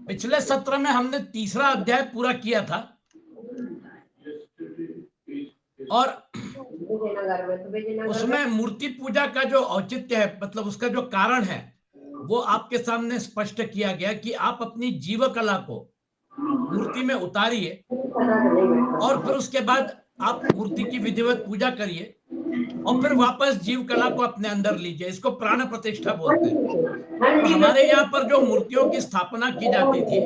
पिछले सत्र में हमने तीसरा अध्याय पूरा किया था और उसमें मूर्ति पूजा का जो औचित्य है, मतलब उसका जो कारण है, वो आपके सामने स्पष्ट किया गया कि आप अपनी जीव कला को मूर्ति में उतारिए और फिर उसके बाद आप मूर्ति की विधिवत पूजा करिए और फिर वापस जीव कला को अपने अंदर लीजिए। इसको प्राण प्रतिष्ठा बोलते हैं। तो हमारे यहाँ पर जो मूर्तियों की स्थापना की जाती थी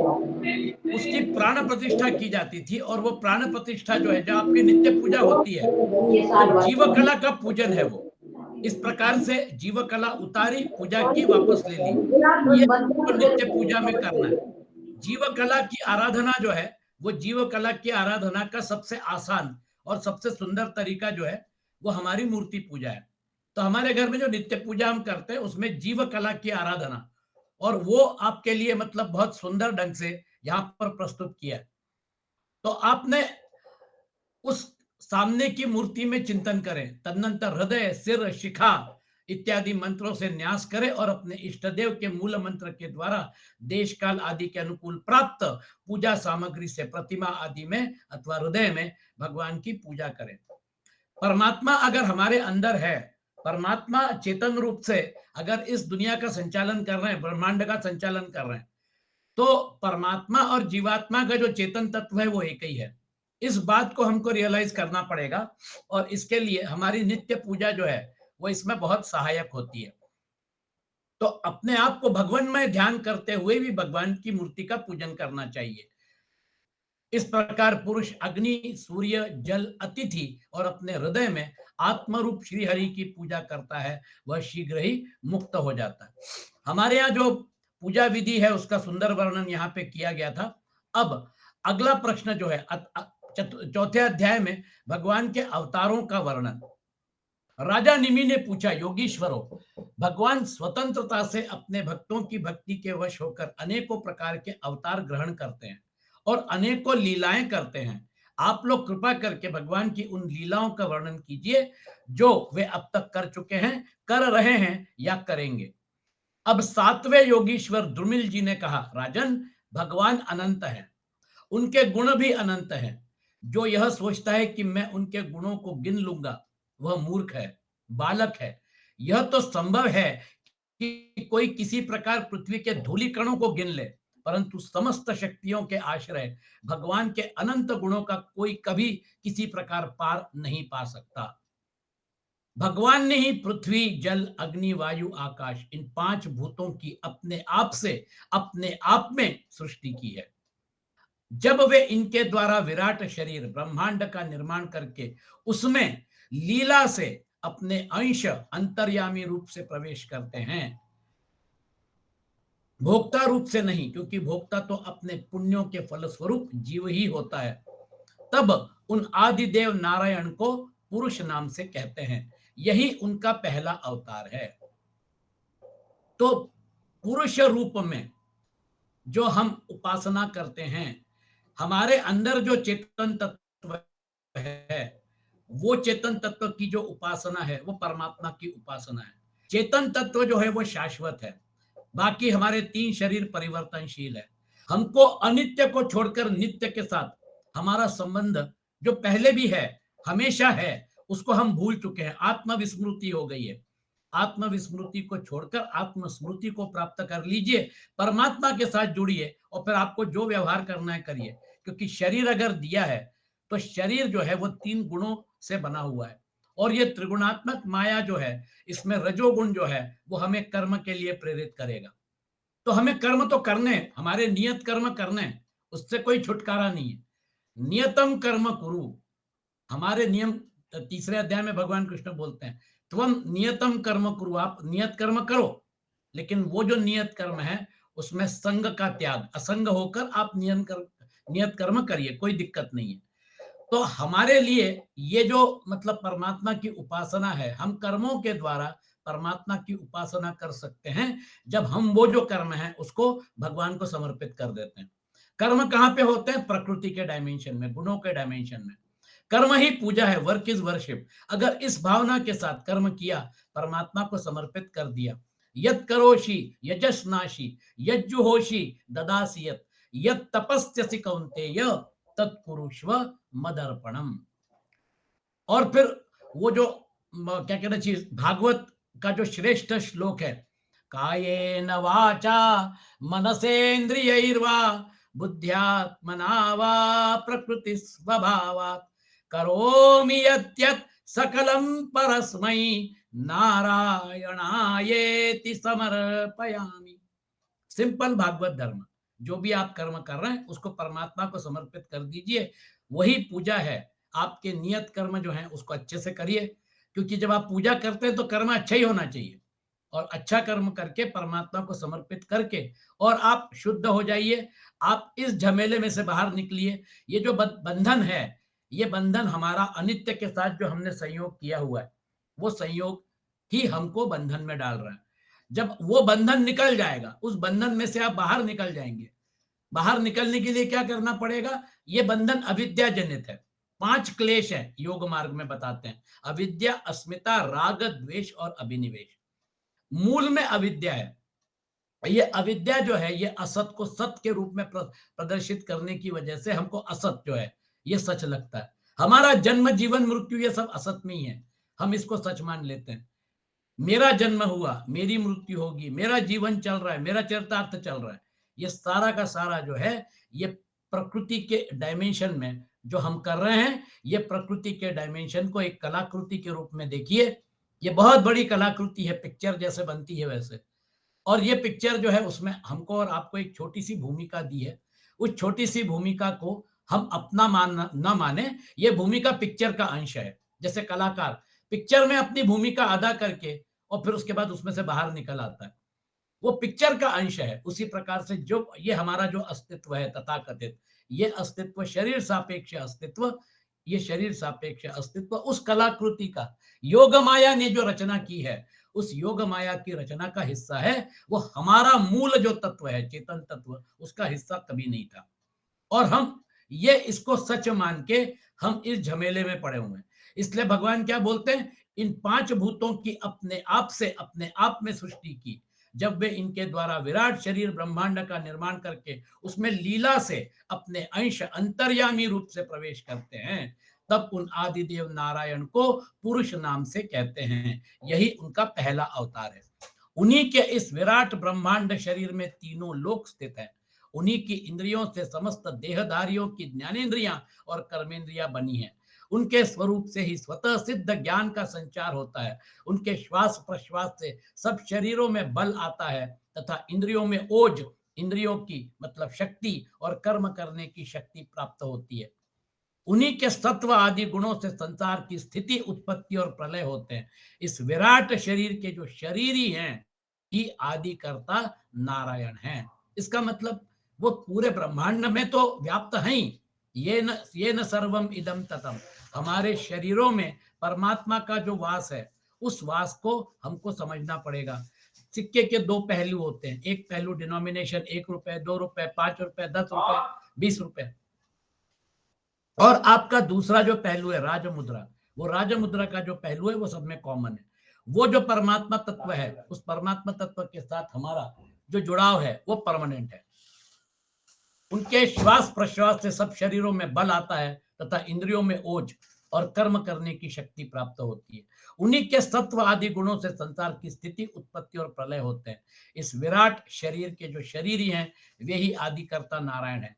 उसकी प्राण प्रतिष्ठा की जाती थी, और वो प्राण प्रतिष्ठा जो है, जो आपकी नित्य पूजा होती है, वो जीव कला का पूजन है। वो इस प्रकार से जीव कला उतारी, पूजा की, वापस ले ली। ये तो नित्य पूजा में करना है। जीव कला की आराधना जो है, वो जीव कला की आराधना का सबसे आसान और सबसे सुंदर तरीका जो है, वो हमारी मूर्ति पूजा है। तो हमारे घर में जो नित्य पूजा हम करते हैं उसमें जीव कला की आराधना, और वो आपके लिए मतलब बहुत सुंदर ढंग से यहाँ पर प्रस्तुत किया है। तो आपने उस सामने की मूर्ति में चिंतन करें, तदनंतर हृदय, सिर, शिखा इत्यादि मंत्रों से न्यास करें और अपने इष्ट देव के मूल मंत्र के द्वारा देश काल आदि के अनुकूल प्राप्त पूजा सामग्री से प्रतिमा आदि में अथवा हृदय में भगवान की पूजा करें। परमात्मा अगर हमारे अंदर है, परमात्मा चेतन रूप से अगर इस दुनिया का संचालन कर रहे हैं, ब्रह्मांड का संचालन कर रहे हैं, तो परमात्मा और जीवात्मा का जो चेतन तत्व है वो एक ही है। इस बात को हमको रियलाइज करना पड़ेगा, और इसके लिए हमारी नित्य पूजा जो है वो इसमें बहुत सहायक होती है। तो अपने आप को भगवान में ध्यान करते हुए भी भगवान की मूर्ति का पूजन करना चाहिए। इस प्रकार पुरुष अग्नि, सूर्य, जल, अतिथि और अपने हृदय में आत्मरूप श्री हरि की पूजा करता है, वह शीघ्र ही मुक्त हो जाता है। हमारे यहाँ जो पूजा विधि है उसका सुंदर वर्णन यहाँ पे किया गया था। अब अगला प्रश्न जो है, चौथे अध्याय में भगवान के अवतारों का वर्णन। राजा निमि ने पूछा, योगीश्वरों, भगवान स्वतंत्रता से अपने भक्तों की भक्ति के वश होकर अनेकों प्रकार के अवतार ग्रहण करते हैं और अनेकों लीलाएं करते हैं। आप लोग कृपा करके भगवान की उन लीलाओं का वर्णन कीजिए जो वे अब तक कर चुके हैं, कर रहे हैं या करेंगे। अब सातवें योगीश्वर द्रुमिल जी ने कहा, राजन, भगवान अनंत है, उनके गुण भी अनंत हैं। जो यह सोचता है कि मैं उनके गुणों को गिन लूंगा, वह मूर्ख है, बालक है। यह तो संभव है कि कोई किसी प्रकार पृथ्वी के धूलि कणों को गिन ले, परंतु समस्त शक्तियों के आश्रय भगवान के अनंत गुणों का कोई कभी किसी प्रकार पार नहीं पा सकता। भगवान ने ही पृथ्वी, जल, अग्नि, वायु, आकाश, इन पांच भूतों की अपने आप से, अपने आप में सृष्टि की है। जब वे इनके द्वारा विराट शरीर ब्रह्मांड का निर्माण करके उसमें लीला से अपने अंश अंतर्यामी रूप से प्रवेश करते हैं, भोक्ता रूप से नहीं, क्योंकि भोक्ता तो अपने पुण्यों के फलस्वरूप जीव ही होता है, तब उन आदिदेव नारायण को पुरुष नाम से कहते हैं। यही उनका पहला अवतार है। तो पुरुष रूप में जो हम उपासना करते हैं, हमारे अंदर जो चेतन तत्व है, वो चेतन तत्व की जो उपासना है वो परमात्मा की उपासना है। चेतन तत्व जो है वो शाश्वत है, बाकी हमारे तीन शरीर परिवर्तनशील है। हमको अनित्य को छोड़कर नित्य के साथ हमारा संबंध जो पहले भी है, हमेशा है, उसको हम भूल चुके हैं। आत्मविस्मृति हो गई है। आत्मविस्मृति को छोड़कर आत्मस्मृति को प्राप्त कर लीजिए, परमात्मा के साथ जुड़िए और फिर आपको जो व्यवहार करना है करिए। क्योंकि शरीर अगर दिया है तो शरीर जो है वो तीन गुणों से बना हुआ है, और ये त्रिगुणात्मक माया जो है, इसमें रजोगुण जो है वो हमें कर्म के लिए प्रेरित करेगा। तो हमें कर्म तो करने हैं, हमारे नियत कर्म करने हैं, उससे कोई छुटकारा नहीं है। नियतम कर्म कुरु, हमारे नियम तीसरे अध्याय में भगवान कृष्ण बोलते हैं, त्वम नियतम कर्म कुरु, आप नियत कर्म करो, लेकिन वो जो नियत कर्म है उसमें संग का त्याग, असंग होकर आप नियत कर्म करिए, कोई दिक्कत नहीं है। तो हमारे लिए ये जो मतलब परमात्मा की उपासना है, हम कर्मों के द्वारा परमात्मा की उपासना कर सकते हैं जब हम वो जो कर्म है उसको भगवान को समर्पित कर देते हैं। कर्म कहाँ पे होते हैं? प्रकृति के डायमेंशन में, गुणों के डायमेंशन में। कर्म ही पूजा है, वर्क इज वर्शिप। अगर इस भावना के साथ कर्म किया, परमात्मा को समर्पित कर दिया, यत करोषि यजस्नाशी यज्जुहोषि ददासी यत, यत् तपस्यसि कौन्तेय तत्कुरुष्व मदर्पणम। और फिर वो जो क्या कहना चाहिए, भागवत का जो श्रेष्ठ श्लोक है, कायेन वाचा मनसेन्द्रियैर्वा बुद्ध्यात्मना वा प्रकृति स्वभावात् करोमि यद्यत् सकलं परस्मै नारायणायेति समर्पयामि। सिंपल भागवत धर्म, जो भी आप कर्म कर रहे हैं उसको परमात्मा को समर्पित कर दीजिए, वही पूजा है। आपके नियत कर्म जो हैं उसको अच्छे से करिए, क्योंकि जब आप पूजा करते हैं तो कर्म अच्छा ही होना चाहिए, और अच्छा कर्म करके परमात्मा को समर्पित करके और आप शुद्ध हो जाइए। आप इस झमेले में से बाहर निकलिए। ये जो बंधन है, ये बंधन हमारा अनित्य के साथ जो हमने संयोग किया हुआ है, वो संयोग ही हमको बंधन में डाल रहा है। जब वो बंधन निकल जाएगा, उस बंधन में से आप बाहर निकल जाएंगे। बाहर निकलने के लिए क्या करना पड़ेगा? ये बंधन अविद्या जनित है। 5 क्लेश है, योग मार्ग में बताते हैं। अविद्या, अस्मिता, राग, द्वेष और अभिनिवेश। मूल में अविद्या है। ये अविद्या जो है, ये असत को सत के रूप में प्रदर्शित करने की वजह से हमको असत जो है ये सच लगता है। हमारा जन्म, जीवन, मृत्यु ये सब असत में ही है, हम इसको सच मान लेते हैं। मेरा जन्म हुआ, मेरी मृत्यु होगी, मेरा जीवन चल रहा है, मेरा चरितार्थ चल रहा है, ये सारा का सारा जो है ये प्रकृति के डायमेंशन में जो हम कर रहे हैं, ये प्रकृति के डायमेंशन को एक कलाकृति के रूप में देखिए। ये बहुत बड़ी कलाकृति है, पिक्चर जैसे बनती है वैसे। और ये पिक्चर जो है उसमें हमको और आपको एक छोटी सी भूमिका दी है। उस छोटी सी भूमिका को हम अपना ना माने, ये भूमिका पिक्चर का अंश है। जैसे कलाकार पिक्चर में अपनी भूमिका अदा करके और फिर उसके बाद उसमें से बाहर निकल आता है, वो पिक्चर का अंश है। उसी प्रकार से जो ये हमारा जो अस्तित्व है तथाकथित, ये अस्तित्व शरीर सापेक्ष अस्तित्व, ये शरीर सापेक्ष अस्तित्व उस कलाकृति का योग माया ने जो रचना की है, उस योग माया की रचना का हिस्सा है। वो हमारा मूल जो तत्व है, चेतन तत्व, उसका हिस्सा कभी नहीं था। और हम ये इसको सच मान के हम इस झमेले में पड़े हुए हैं। इसलिए भगवान क्या बोलते हैं, इन 5 भूतों की अपने आप से अपने आप में सृष्टि की। जब वे इनके द्वारा विराट शरीर ब्रह्मांड का निर्माण करके उसमें लीला से अपने अंश अंतर्यामी रूप से प्रवेश करते हैं, तब उन आदिदेव नारायण को पुरुष नाम से कहते हैं। यही उनका पहला अवतार है। उन्हीं के इस विराट ब्रह्मांड शरीर में तीनों लोक स्थित हैं। उन्हीं की इंद्रियों से समस्त देहधारियों की ज्ञानेन्द्रियां और कर्मेंद्रियां बनी हैं। उनके स्वरूप से ही स्वतः सिद्ध ज्ञान का संचार होता है। उनके श्वास प्रश्वास से सब शरीरों में बल आता है तथा इंद्रियों में ओज, इंद्रियों की मतलब शक्ति और कर्म करने की शक्ति प्राप्त होती है। उन्हीं के सत्व आदि गुणों से संसार की स्थिति, उत्पत्ति और प्रलय होते हैं। इस विराट शरीर के जो शरीरी हैं ही आदिकर्ता नारायण हैं। इसका मतलब वो पूरे ब्रह्मांड में तो व्याप्त हैं ही। ये न सर्वम इदम ततम, हमारे शरीरों में परमात्मा का जो वास है, उस वास को हमको समझना पड़ेगा। सिक्के के 2 पहलू होते हैं। एक पहलू डिनोमिनेशन, 1 रुपए, 2 रुपए, 5 रुपए, 10 रुपए, 20 रुपए। और आपका दूसरा जो पहलू है राज मुद्रा, वो राज मुद्रा का जो पहलू है वो सब में कॉमन है। वो जो परमात्मा तत्व है, उस परमात्मा तत्व के साथ हमारा जो जुड़ाव है वो परमानेंट है। उनके श्वास प्रश्वास से सब शरीरों में बल आता है तथा इंद्रियों में ओज और कर्म करने की शक्ति प्राप्त होती है। उन्हीं के सत्व आदि गुणों से संसार की स्थिति, उत्पत्ति और प्रलय होते हैं। इस विराट शरीर के जो शरीरी हैं, वे ही आदिकर्ता नारायण है।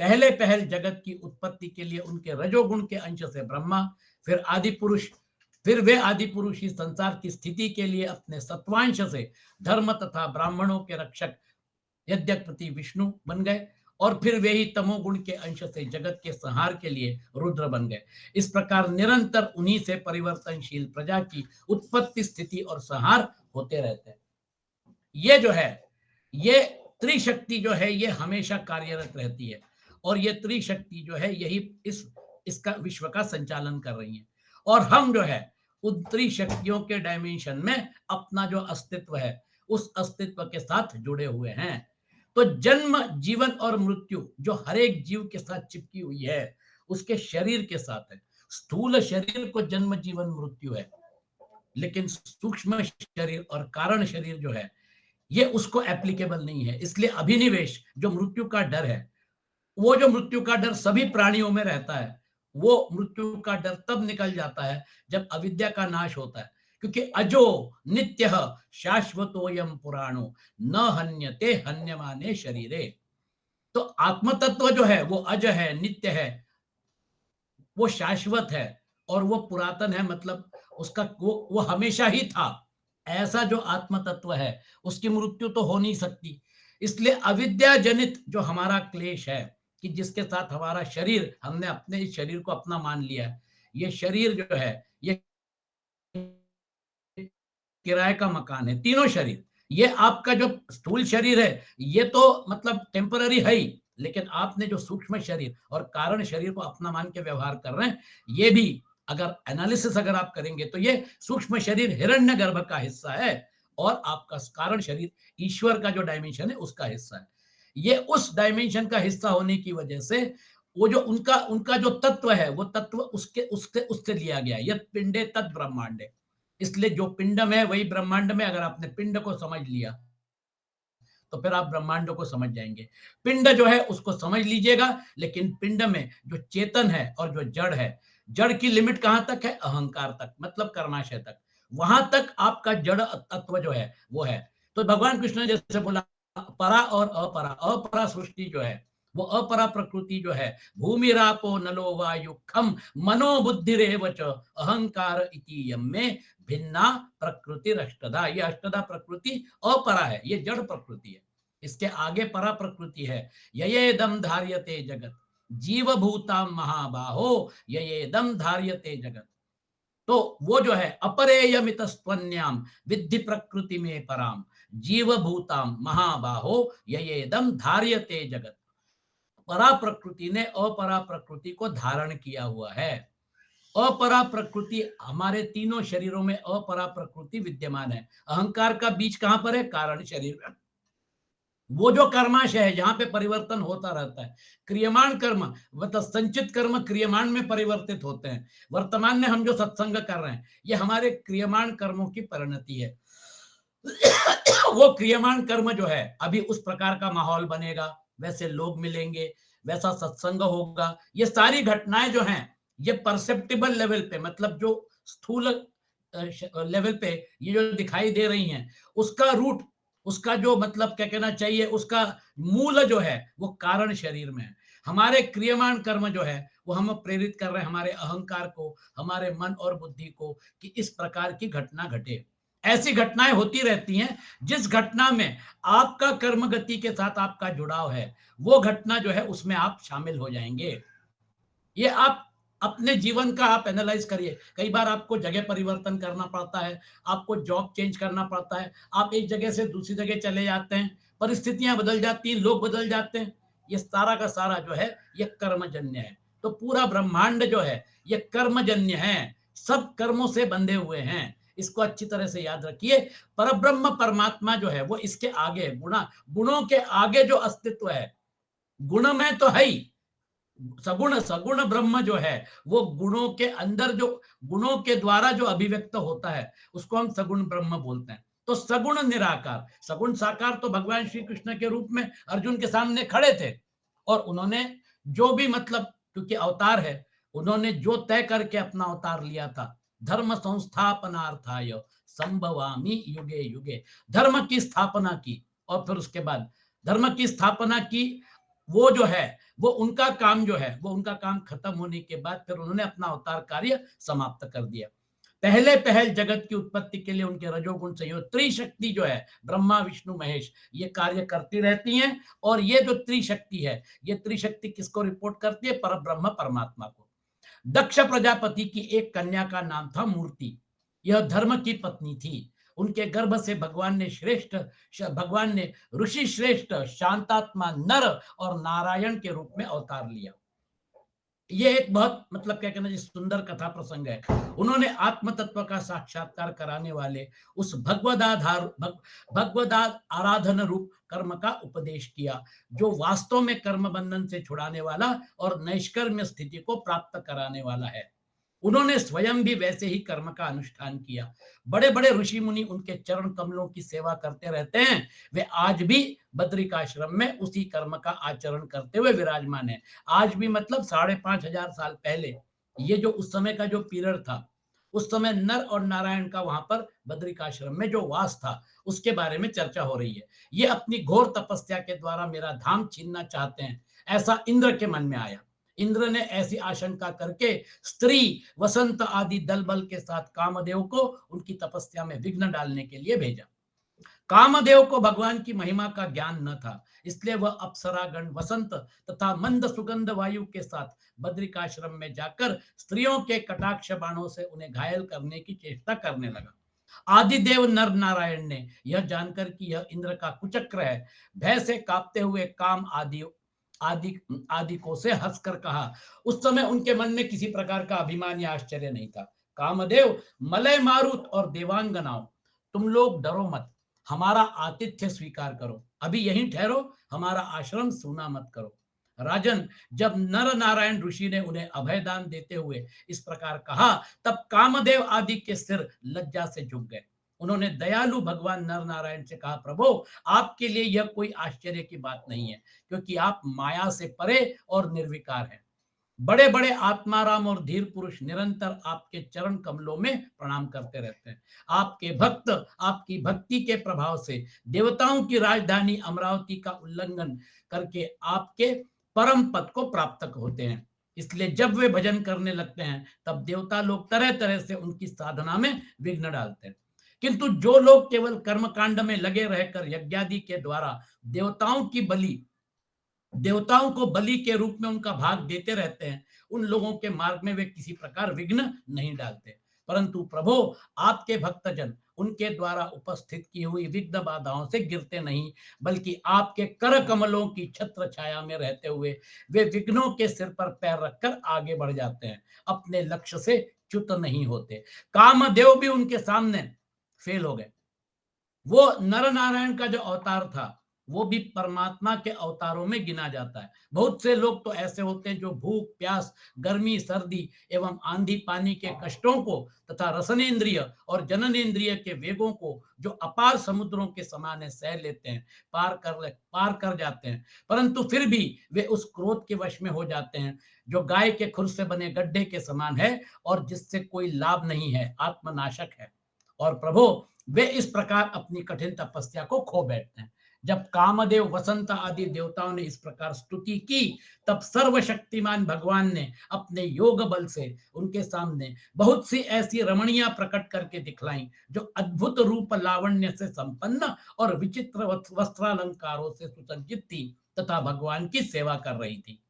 पहले पहल जगत की उत्पत्ति के लिए उनके रजोगुण के अंश से ब्रह्मा, फिर आदि पुरुष, फिर वे आदि पुरुष ही संसार की स्थिति के लिए अपने सत्वांश से धर्म तथा ब्राह्मणों के रक्षक यज्ञपति विष्णु बन गए, और फिर वे ही तमोगुण के अंश से जगत के संहार के लिए रुद्र बन गए। इस प्रकार निरंतर उन्हीं से परिवर्तनशील प्रजा की उत्पत्ति, स्थिति और संहार होते रहते हैं। ये जो है, ये त्रिशक्ति जो है, ये हमेशा कार्यरत रहती है, और ये त्रिशक्ति जो है यही इसका विश्व का संचालन कर रही है। और हम जो है उन त्रिशक्तियों के डायमेंशन में अपना जो अस्तित्व है, उस अस्तित्व के साथ जुड़े हुए हैं। तो जन्म, जीवन और मृत्यु जो हर एक जीव के साथ चिपकी हुई है, उसके शरीर के साथ है। स्थूल शरीर को जन्म, जीवन, मृत्यु है, लेकिन सूक्ष्म शरीर और कारण शरीर जो है, ये उसको एप्लीकेबल नहीं है। इसलिए अभिनिवेश जो मृत्यु का डर है, वो जो मृत्यु का डर सभी प्राणियों में रहता है, वो मृत्यु का डर तब निकल जाता है जब अविद्या का नाश होता है। क्योंकि अजो नित्यः शाश्वतोयम पुराणो न हन्यते हन्यमाने शरीरे। तो आत्म तत्व जो है वो अज है, नित्य है, वो शाश्वत है और वो पुरातन है, मतलब उसका वो हमेशा ही था। ऐसा जो आत्म तत्व है उसकी मृत्यु तो हो नहीं सकती। इसलिए अविद्या जनित जो हमारा क्लेश है कि जिसके साथ हमारा शरीर, हमने अपने इस शरीर को अपना मान लिया है, ये शरीर जो है ये किराए का मकान है, तीनों शरीर। ये आपका जो स्थूल शरीर है ये तो मतलब टेम्पररी है ही, लेकिन आपने जो सूक्ष्म शरीर और कारण शरीर को अपना मान के व्यवहार कर रहे हैं, ये भी अगर एनालिसिस अगर आप करेंगे तो ये सूक्ष्म शरीर हिरण्यगर्भ का हिस्सा है और आपका कारण शरीर ईश्वर का जो डायमेंशन है उसका हिस्सा है। ये उस डायमेंशन का हिस्सा होने की वजह से वो जो उनका उनका जो तत्व है वो तत्व उसके उससे उससे लिया गया है। यत पिंडे तद ब्रह्मांडे। इसलिए जो पिंड में है वही ब्रह्मांड में। अगर आपने पिंड को समझ लिया तो फिर आप ब्रह्मांड को समझ जाएंगे। पिंड जो है उसको समझ लीजिएगा, लेकिन पिंड में जो चेतन है और जो जड़ है, जड़ की लिमिट कहां तक है? अहंकार तक, मतलब कर्माशय तक। वहां तक आपका जड़ तत्व जो है वो है। तो भगवान कृष्ण ने जैसे बोला परा और अपरा, अपरा सृष्टि जो है वो अपरा प्रकृति जो है, भूमि रापो नलो वायु खम मनोबुद्धि रेवच अहंकार इति यम में भिन्ना प्रकृति अष्टधा। ये अष्टधा प्रकृति अपरा है, ये जड़ प्रकृति है। इसके आगे परा प्रकृति है। ययेदम धार्यते जगत जीव भूता महाबाहो ययेदम धार्यते जगत। तो वो जो है अपरेयमितस्त्वन्याम विद्धि प्रकृति में पराम जीव भूताम महाबाहो ययेदम धार्यते जगत। परा प्रकृति ने अपरा प्रकृति को धारण किया हुआ है। अपरा प्रकृति हमारे तीनों शरीरों में अपरा प्रकृति विद्यमान है। अहंकार का बीज कहां पर है? कारण शरीर में। वो जो कर्माशय है जहां पे परिवर्तन होता रहता है, क्रियमाण कर्म मतलब संचित कर्म क्रियमाण में परिवर्तित होते हैं। वर्तमान में हम जो सत्संग कर रहे हैं ये हमारे क्रियमाण कर्मों की परिणति है। वो क्रियमाण कर्म जो है अभी उस प्रकार का माहौल बनेगा, वैसे लोग मिलेंगे, वैसा सत्संग होगा। ये सारी घटनाएं जो हैं ये परसेप्टिबल लेवल पे, मतलब जो स्थूल लेवल पे ये जो दिखाई दे रही हैं, उसका रूट, उसका जो मतलब क्या कहना चाहिए, उसका मूल जो है वो कारण शरीर में है। हमारे क्रियमाण कर्म जो है वो हम प्रेरित कर रहे हैं हमारे अहंकार को, हमारे मन और बुद्धि को कि इस प्रकार की घटना घटे। ऐसी घटनाएं होती रहती हैं। जिस घटना में आपका कर्म गति के साथ आपका जुड़ाव है वो घटना जो है उसमें आप शामिल हो जाएंगे। ये आप अपने जीवन का आप एनालाइज करिए। कई बार आपको जगह परिवर्तन करना पड़ता है, आपको जॉब चेंज करना पड़ता है, आप एक जगह से दूसरी जगह चले जाते हैं, परिस्थितियां बदल जाती हैं, लोग बदल जाते हैं। ये सारा का सारा जो है ये कर्मजन्य है। तो पूरा ब्रह्मांड जो है ये कर्मजन्य है, सब कर्मों से बंधे हुए हैं। इसको अच्छी तरह से याद रखिए। परब्रह्म परमात्मा जो है वो इसके आगे गुणों के आगे जो अस्तित्व है, गुण में तो है ही। सगुण सगुण ब्रह्म जो है वो गुणों के अंदर जो गुणों के द्वारा जो अभिव्यक्त होता है उसको हम सगुण ब्रह्म बोलते हैं। तो सगुण निराकार, सगुण साकार तो भगवान श्री कृष्ण के रूप में अर्जुन के सामने खड़े थे और उन्होंने जो भी मतलब, क्योंकि अवतार है, उन्होंने जो तय करके अपना अवतार लिया था, धर्म संस्थापनार्थाय संभवामि युगे युगे, धर्म की स्थापना की। और फिर उसके बाद धर्म की स्थापना की, वो जो है वो उनका काम जो है वो उनका काम खत्म होने के बाद फिर उन्होंने अपना अवतार कार्य समाप्त कर दिया। पहले पहल जगत की उत्पत्ति के लिए उनके रजोगुण संयोग त्रिशक्ति जो है ब्रह्मा विष्णु महेश ये कार्य करती रहती हैं। और ये जो त्रिशक्ति है ये त्रिशक्ति किसको रिपोर्ट करती है? पर ब्रह्म परमात्मा को। दक्ष प्रजापति की एक कन्या का नाम था मूर्ति। यह धर्म की पत्नी थी। उनके गर्भ से भगवान ने ऋषि श्रेष्ठ शांतात्मा नर और नारायण के रूप में अवतार लिया। ये एक बहुत मतलब क्या कहना सुंदर कथा प्रसंग है। उन्होंने आत्म तत्व का साक्षात्कार कराने वाले उस भगवदाद आराधन रूप कर्म का उपदेश किया, जो वास्तव में कर्म बंधन से छुड़ाने वाला और नैष्कर्म्य स्थिति को प्राप्त कराने वाला है। उन्होंने स्वयं भी वैसे ही कर्म का अनुष्ठान किया। बड़े बड़े ऋषि मुनि उनके चरण कमलों की सेवा करते रहते हैं। वे आज भी बद्रिकाश्रम में उसी कर्म का आचरण करते हुए विराजमान है। आज भी मतलब 5,500 साल पहले ये जो उस समय का जो पीरियड था, उस समय नर और नारायण का वहां पर बद्रिकाश्रम में जो वास था, उसके बारे में चर्चा हो रही है। ये अपनी घोर तपस्या के द्वारा मेरा धाम छीनना चाहते हैं, ऐसा इंद्र के मन में आया। इंद्र ने ऐसी आशंका करके स्त्री, वसंत आदि दल बल के साथ कामदेव को उनकी तपस्या में विघ्न डालने के लिए भेजा। कामदेव को भगवान की महिमा का ज्ञान न था, इसलिए वह अप्सरागण, वसंत तथा मंद सुगंध वायु के साथ बद्रिकाश्रम में जाकर स्त्रियों के कटाक्ष बाणों से उन्हें घायल करने की चेष्टा करने लगा। आदिदेव नर नारायण ने यह जानकर कि यह इंद्र का कुचक्र है, भय से कांपते हुए काम आदि आदि आदि को से हंसकर कहा। उस समय उनके मन में किसी प्रकार का अभिमान या आश्चर्य नहीं था। कामदेव, मलय मारुत और देवांगनाओं, तुम लोग डरो मत, हमारा आतिथ्य स्वीकार करो, अभी यहीं ठहरो, हमारा आश्रम सूना मत करो। राजन, जब नर नारायण ऋषि ने उन्हें अभयदान देते हुए इस प्रकार कहा, तब कामदेव आदि के सिर लज्जा से झुक गए। उन्होंने दयालु भगवान नर नारायण से कहा, प्रभु, आपके लिए यह कोई आश्चर्य की बात नहीं है, क्योंकि आप माया से परे और निर्विकार हैं। बड़े बड़े आत्माराम और धीर पुरुष निरंतर आपके चरण कमलों में प्रणाम करते रहते हैं। आपके भक्त आपकी भक्ति के प्रभाव से देवताओं की राजधानी अमरावती का उल्लंघन करके आपके परम पद को प्राप्त होते हैं। इसलिए जब वे भजन करने लगते हैं, तब देवता लोग तरह तरह से उनकी साधना में विघ्न डालते हैं। किंतु जो लोग केवल कर्मकांड में लगे रहकर यज्ञादि के द्वारा देवताओं को बलि के रूप में उनका भाग देते रहते हैं, उन लोगों के मार्ग में वे किसी प्रकार विघ्न नहीं डालते। परंतु प्रभु, आपके भक्तजन उनके द्वारा उपस्थित की हुई विघ्न बाधाओं से गिरते नहीं, बल्कि आपके कर कमलों की छत्र छाया में रहते हुए वे विघ्नों के सिर पर पैर रखकर आगे बढ़ जाते हैं, अपने लक्ष्य से च्युत नहीं होते। कामदेव भी उनके सामने फेल हो गए। वो नर नारायण का जो अवतार था, वो भी परमात्मा के अवतारों में गिना जाता है। बहुत से लोग तो ऐसे होते हैं जो भूख प्यास, गर्मी सर्दी एवं आंधी पानी के कष्टों को तथा रसनेन्द्रिय और जननेन्द्रिय के वेगों को जो अपार समुद्रों के समान है सह लेते हैं, पार कर जाते हैं, परंतु फिर भी वे उस क्रोध के वश में हो जाते हैं जो गाय के खुर से बने गड्ढे के समान है और जिससे कोई लाभ नहीं है, आत्मनाशक है। और प्रभु, वे इस प्रकार अपनी कठिन तपस्या को खो बैठते हैं। जब कामदेव, वसंत आदि देवताओं ने इस प्रकार स्तुति की, तब सर्वशक्तिमान भगवान ने अपने योग बल से उनके सामने बहुत सी ऐसी रमणियां प्रकट करके दिखलाई, जो अद्भुत रूप लावण्य से संपन्न और विचित्र वस्त्रालंकारों से सुसज्जित थी तथा भगवान की सेवा कर रही थी।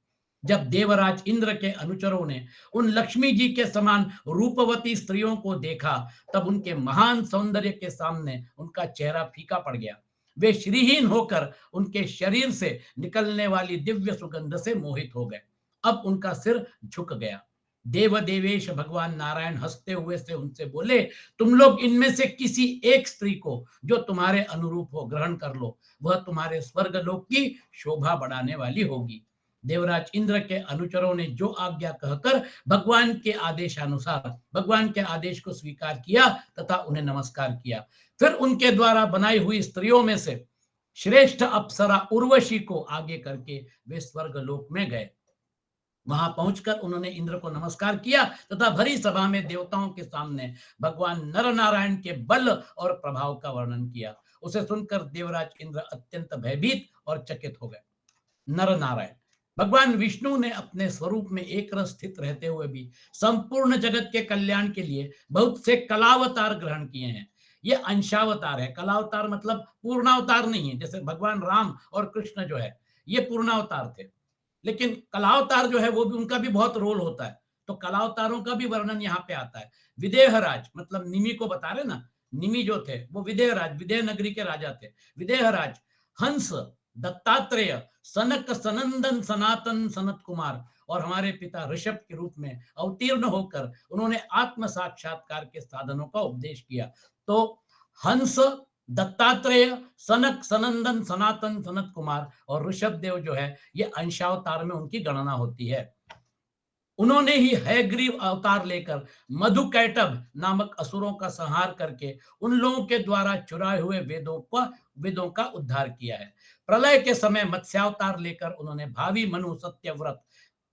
जब देवराज इंद्र के अनुचरों ने उन लक्ष्मी जी के समान रूपवती स्त्रियों को देखा, तब उनके महान सौंदर्य के सामने उनका चेहरा फीका पड़ गया। वे श्रीहीन होकर उनके शरीर से निकलने वाली दिव्य सुगंध से मोहित हो गए। अब उनका सिर झुक गया। देव देवेश भगवान नारायण हंसते हुए से उनसे बोले, तुम लोग इनमें से किसी एक स्त्री को जो तुम्हारे अनुरूप हो ग्रहण कर लो, वह तुम्हारे स्वर्ग लोक की शोभा बढ़ाने वाली होगी। देवराज इंद्र के अनुचरों ने जो आज्ञा कहकर भगवान के आदेशानुसार भगवान के आदेश को स्वीकार किया तथा उन्हें नमस्कार किया। फिर उनके द्वारा बनाई हुई स्त्रियों में से श्रेष्ठ अप्सरा उर्वशी को आगे करके वे स्वर्ग लोक में गए। वहां पहुंचकर उन्होंने इंद्र को नमस्कार किया तथा भरी सभा में देवताओं के सामने भगवान नर नारायण के बल और प्रभाव का वर्णन किया। उसे सुनकर देवराज इंद्र अत्यंत भयभीत और चकित हो गए। नर नारायण भगवान विष्णु ने अपने स्वरूप में एक रस स्थित रहते हुए भी संपूर्ण जगत के कल्याण के लिए बहुत से कलावतार ग्रहण किए हैं। ये अंशावतार है। कलावतार मतलब पूर्णावतार नहीं है। जैसे भगवान राम और कृष्ण जो है, ये पूर्णावतार थे, लेकिन कलावतार जो है वो भी, उनका भी बहुत रोल होता है। तो कलावतारों का भी वर्णन यहाँ पे आता है। विदेहराज मतलब निमि को बता रहे ना, निमि जो थे वो विदेहराज, विदेह नगरी के राजा थे। विदेहराज, हंस, दत्तात्रेय, सनक सनंदन सनातन सनत कुमार और हमारे पिता ऋषभ के रूप में अवतीर्ण होकर उन्होंने आत्म साक्षात्कार के साधनों का उपदेश किया। तो हंस, दत्तात्रेय, सनक सनंदन सनातन सनत कुमार और ऋषभ देव जो है, ये अंशावतार में उनकी गणना होती है। उन्होंने ही हयग्रीव अवतार लेकर मधुकैटभ नामक असुरों का संहार करके उन लोगों के द्वारा चुराए हुए वेदों का उद्धार किया है। प्रलय के समय मत्स्यावतार लेकर उन्होंने भावी मनु सत्यव्रत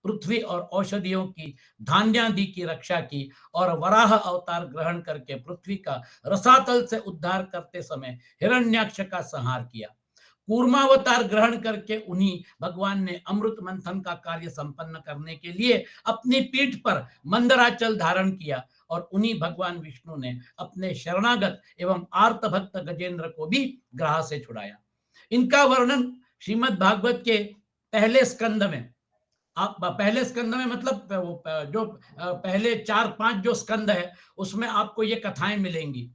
पृथ्वी और औषधियों की धान्यादि की रक्षा की और वराह अवतार ग्रहण करके पृथ्वी का रसातल से उद्धार करते समय हिरण्याक्ष का संहार किया। कूर्मावतार ग्रहण करके उन्हीं भगवान ने अमृत मंथन का कार्य संपन्न करने के लिए अपनी पीठ पर मंदराचल धारण किया और उन्हीं भगवान विष्णु ने अपने शरणागत एवं आर्त भक्त गजेंद्र को भी ग्रह से छुड़ाया। इनका वर्णन श्रीमद् भागवत के पहले स्कंद में, आप पहले स्कंद में मतलब जो पहले 4-5 जो स्कंद है उसमें आपको ये कथाएं मिलेंगी।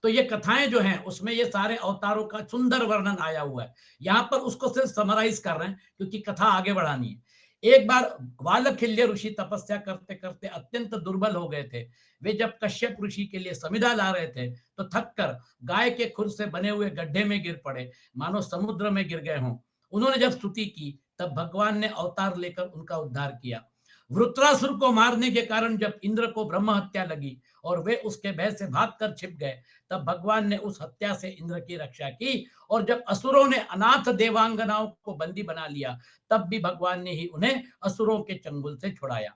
तो ये कथाएं जो हैं उसमें ये सारे अवतारों का सुंदर वर्णन आया हुआ है। यहाँ पर उसको सिर्फ समराइज कर रहे हैं क्योंकि कथा आगे बढ़ानी है। एक बार वालखिल्य ऋषि तपस्या करते करते अत्यंत दुर्बल हो गए थे। वे जब कश्यप ऋषि के लिए समिधा ला रहे थे तो थक कर गाय के खुर से बने हुए गड्ढे में गिर पड़े, मानो समुद्र में गिर गए हों। उन्होंने जब स्तुति की तब भगवान ने अवतार लेकर उनका उद्धार किया। वृत्रासुर को मारने के कारण जब इंद्र को ब्रह्म हत्या लगी और वे उसके भय से भागकर छिप गए, तब भगवान ने उस हत्या से इंद्र की रक्षा की। और जब असुरों ने अनाथ देवांगनाओं को बंदी बना लिया, तब भी भगवान ने ही उन्हें असुरों के चंगुल से छुड़ाया।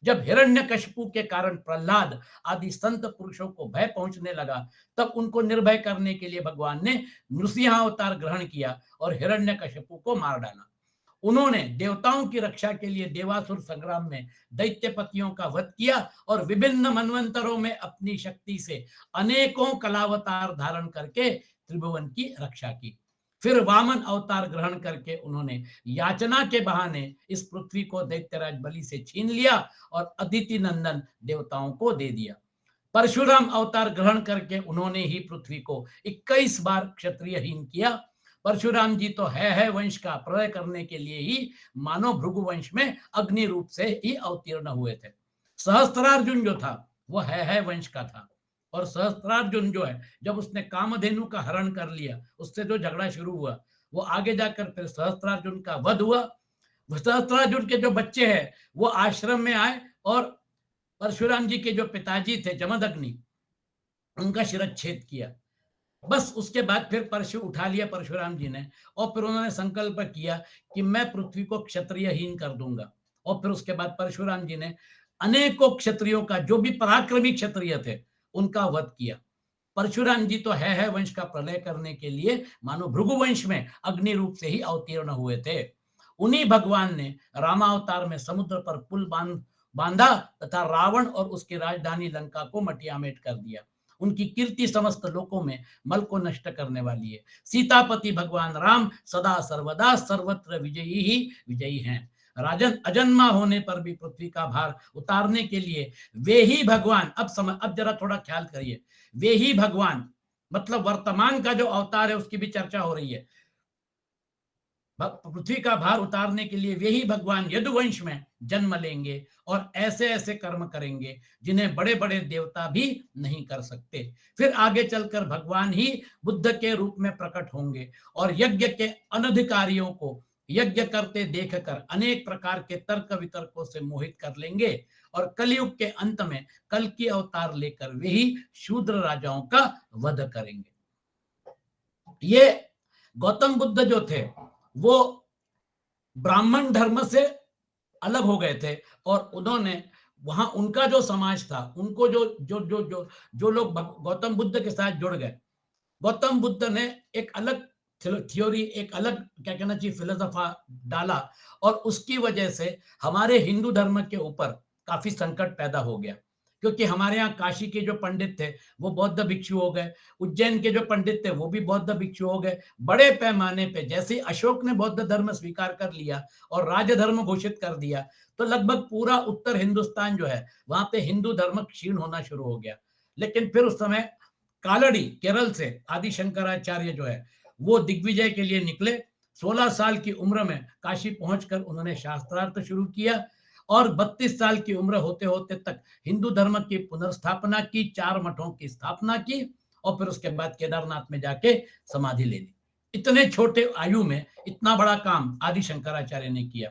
जब हिरण्यकशिपु के कारण प्रहलाद आदि संत पुरुषों को भय पहुंचने लगा, तब उनको निर्भय करने के लिए भगवान ने नृसिंहावतार ग्रहण किया और हिरण्यकशिपु को मार डाला। उन्होंने देवताओं की रक्षा के लिए देवासुर संग्राम में दैत्यपतियों का वध किया और विभिन्न मनवंतरों में अपनी शक्ति से अनेकों कलावतार धारण करके त्रिभुवन की रक्षा की। फिर वामन अवतार ग्रहण करके उन्होंने याचना के बहाने इस पृथ्वी को दैत्यराज बलि से छीन लिया और अदिति नंदन देवताओं को दे दिया। परशुराम अवतार ग्रहण करके उन्होंने ही पृथ्वी को 21 बार क्षत्रियहीन किया। परशुराम जी तो है वंश का प्रलय करने के लिए ही मानव भृगु वंश में अग्नि रूप से ही अवतीर्ण हुए थे। सहस्त्रार्जुन जो था वो है वंश का था। और सहस्त्रार्जुन जो है, जब उसने कामधेनु का हरण कर लिया, उससे जो झगड़ा शुरू हुआ, वो आगे जाकर फिर सहस्त्रार्जुन का वध हुआ। सहस्त्रार्जुन के जो बच्चे हैं वो आश्रम में आए और परशुराम जी के जो पिताजी थे जमदग्नि, उनका शिरच्छेद किया। बस उसके बाद फिर परशु उठा लिया परशुराम जी ने और फिर उन्होंने संकल्प किया कि मैं पृथ्वी को क्षत्रियहीन कर दूंगा। और फिर उसके बाद परशुराम जी ने अनेकों क्षत्रियों का, जो भी पराक्रमी क्षत्रिय थे, उनका वध किया। परशुराम जी तो है वंश का प्रलय करने के लिए मानो भृगु वंश में अग्नि रूप से ही अवतीर्ण हुए थे। उन्हीं भगवान ने रामावतार में समुद्र पर पुल बांधा तथा रावण और उसकी राजधानी लंका को मटियामेट कर दिया। उनकी कीर्ति समस्त लोकों में मल को नष्ट करने वाली है। सीतापति भगवान राम सदा सर्वदा सर्वत्र विजयी ही विजयी हैं। राजन अजन्मा होने पर भी पृथ्वी का भार उतारने के लिए वे ही भगवान, अब जरा थोड़ा ख्याल करिए, वे ही भगवान मतलब वर्तमान का जो अवतार है उसकी भी चर्चा हो रही है। पृथ्वी का भार उतारने के लिए वे ही भगवान यदुवंश में जन्म लेंगे और ऐसे ऐसे कर्म करेंगे जिन्हें बड़े बड़े देवता भी नहीं कर सकते। फिर आगे चलकर भगवान ही बुद्ध के रूप में प्रकट होंगे और यज्ञ के अनधिकारियों को यज्ञ करते देखकर अनेक प्रकार के तर्क वितर्कों से मोहित कर लेंगे और कलयुग के अंत में कल की अवतार लेकर वे ही शूद्र राजाओं का वध करेंगे। ये गौतम बुद्ध जो थे वो ब्राह्मण धर्म से अलग हो गए थे और उन्होंने वहां उनका जो समाज था, उनको जो जो जो जो जो लोग गौतम बुद्ध के साथ जुड़ गए, गौतम बुद्ध ने एक अलग थ्योरी, एक अलग क्या कहना चाहिए फिलोसफा डाला और उसकी वजह से हमारे हिंदू धर्म के ऊपर काफी संकट पैदा हो गया। क्योंकि हमारे यहाँ काशी के जो पंडित थे वो बौद्ध भिक्षु हो गए, उज्जैन के जो पंडित थे वो भी बौद्ध भिक्षु हो गए। बड़े पैमाने पे जैसे ही अशोक ने बौद्ध धर्म स्वीकार कर लिया और राजधर्म घोषित कर दिया, तो लगभग पूरा उत्तर हिंदुस्तान जो है वहां पे हिंदू धर्म क्षीण होना शुरू हो गया। लेकिन फिर उस समय कालड़ी केरल से आदि शंकराचार्य जो है वो दिग्विजय के लिए निकले। 16 साल की उम्र में काशी पहुंचकर उन्होंने शास्त्रार्थ शुरू किया और 32 साल की उम्र होते होते तक हिंदू धर्म की पुनर्स्थापना की, 4 मठों की स्थापना की और फिर उसके बाद केदारनाथ में जाके समाधि ले ली। इतने छोटे आयु में इतना बड़ा काम आदि शंकराचार्य ने किया।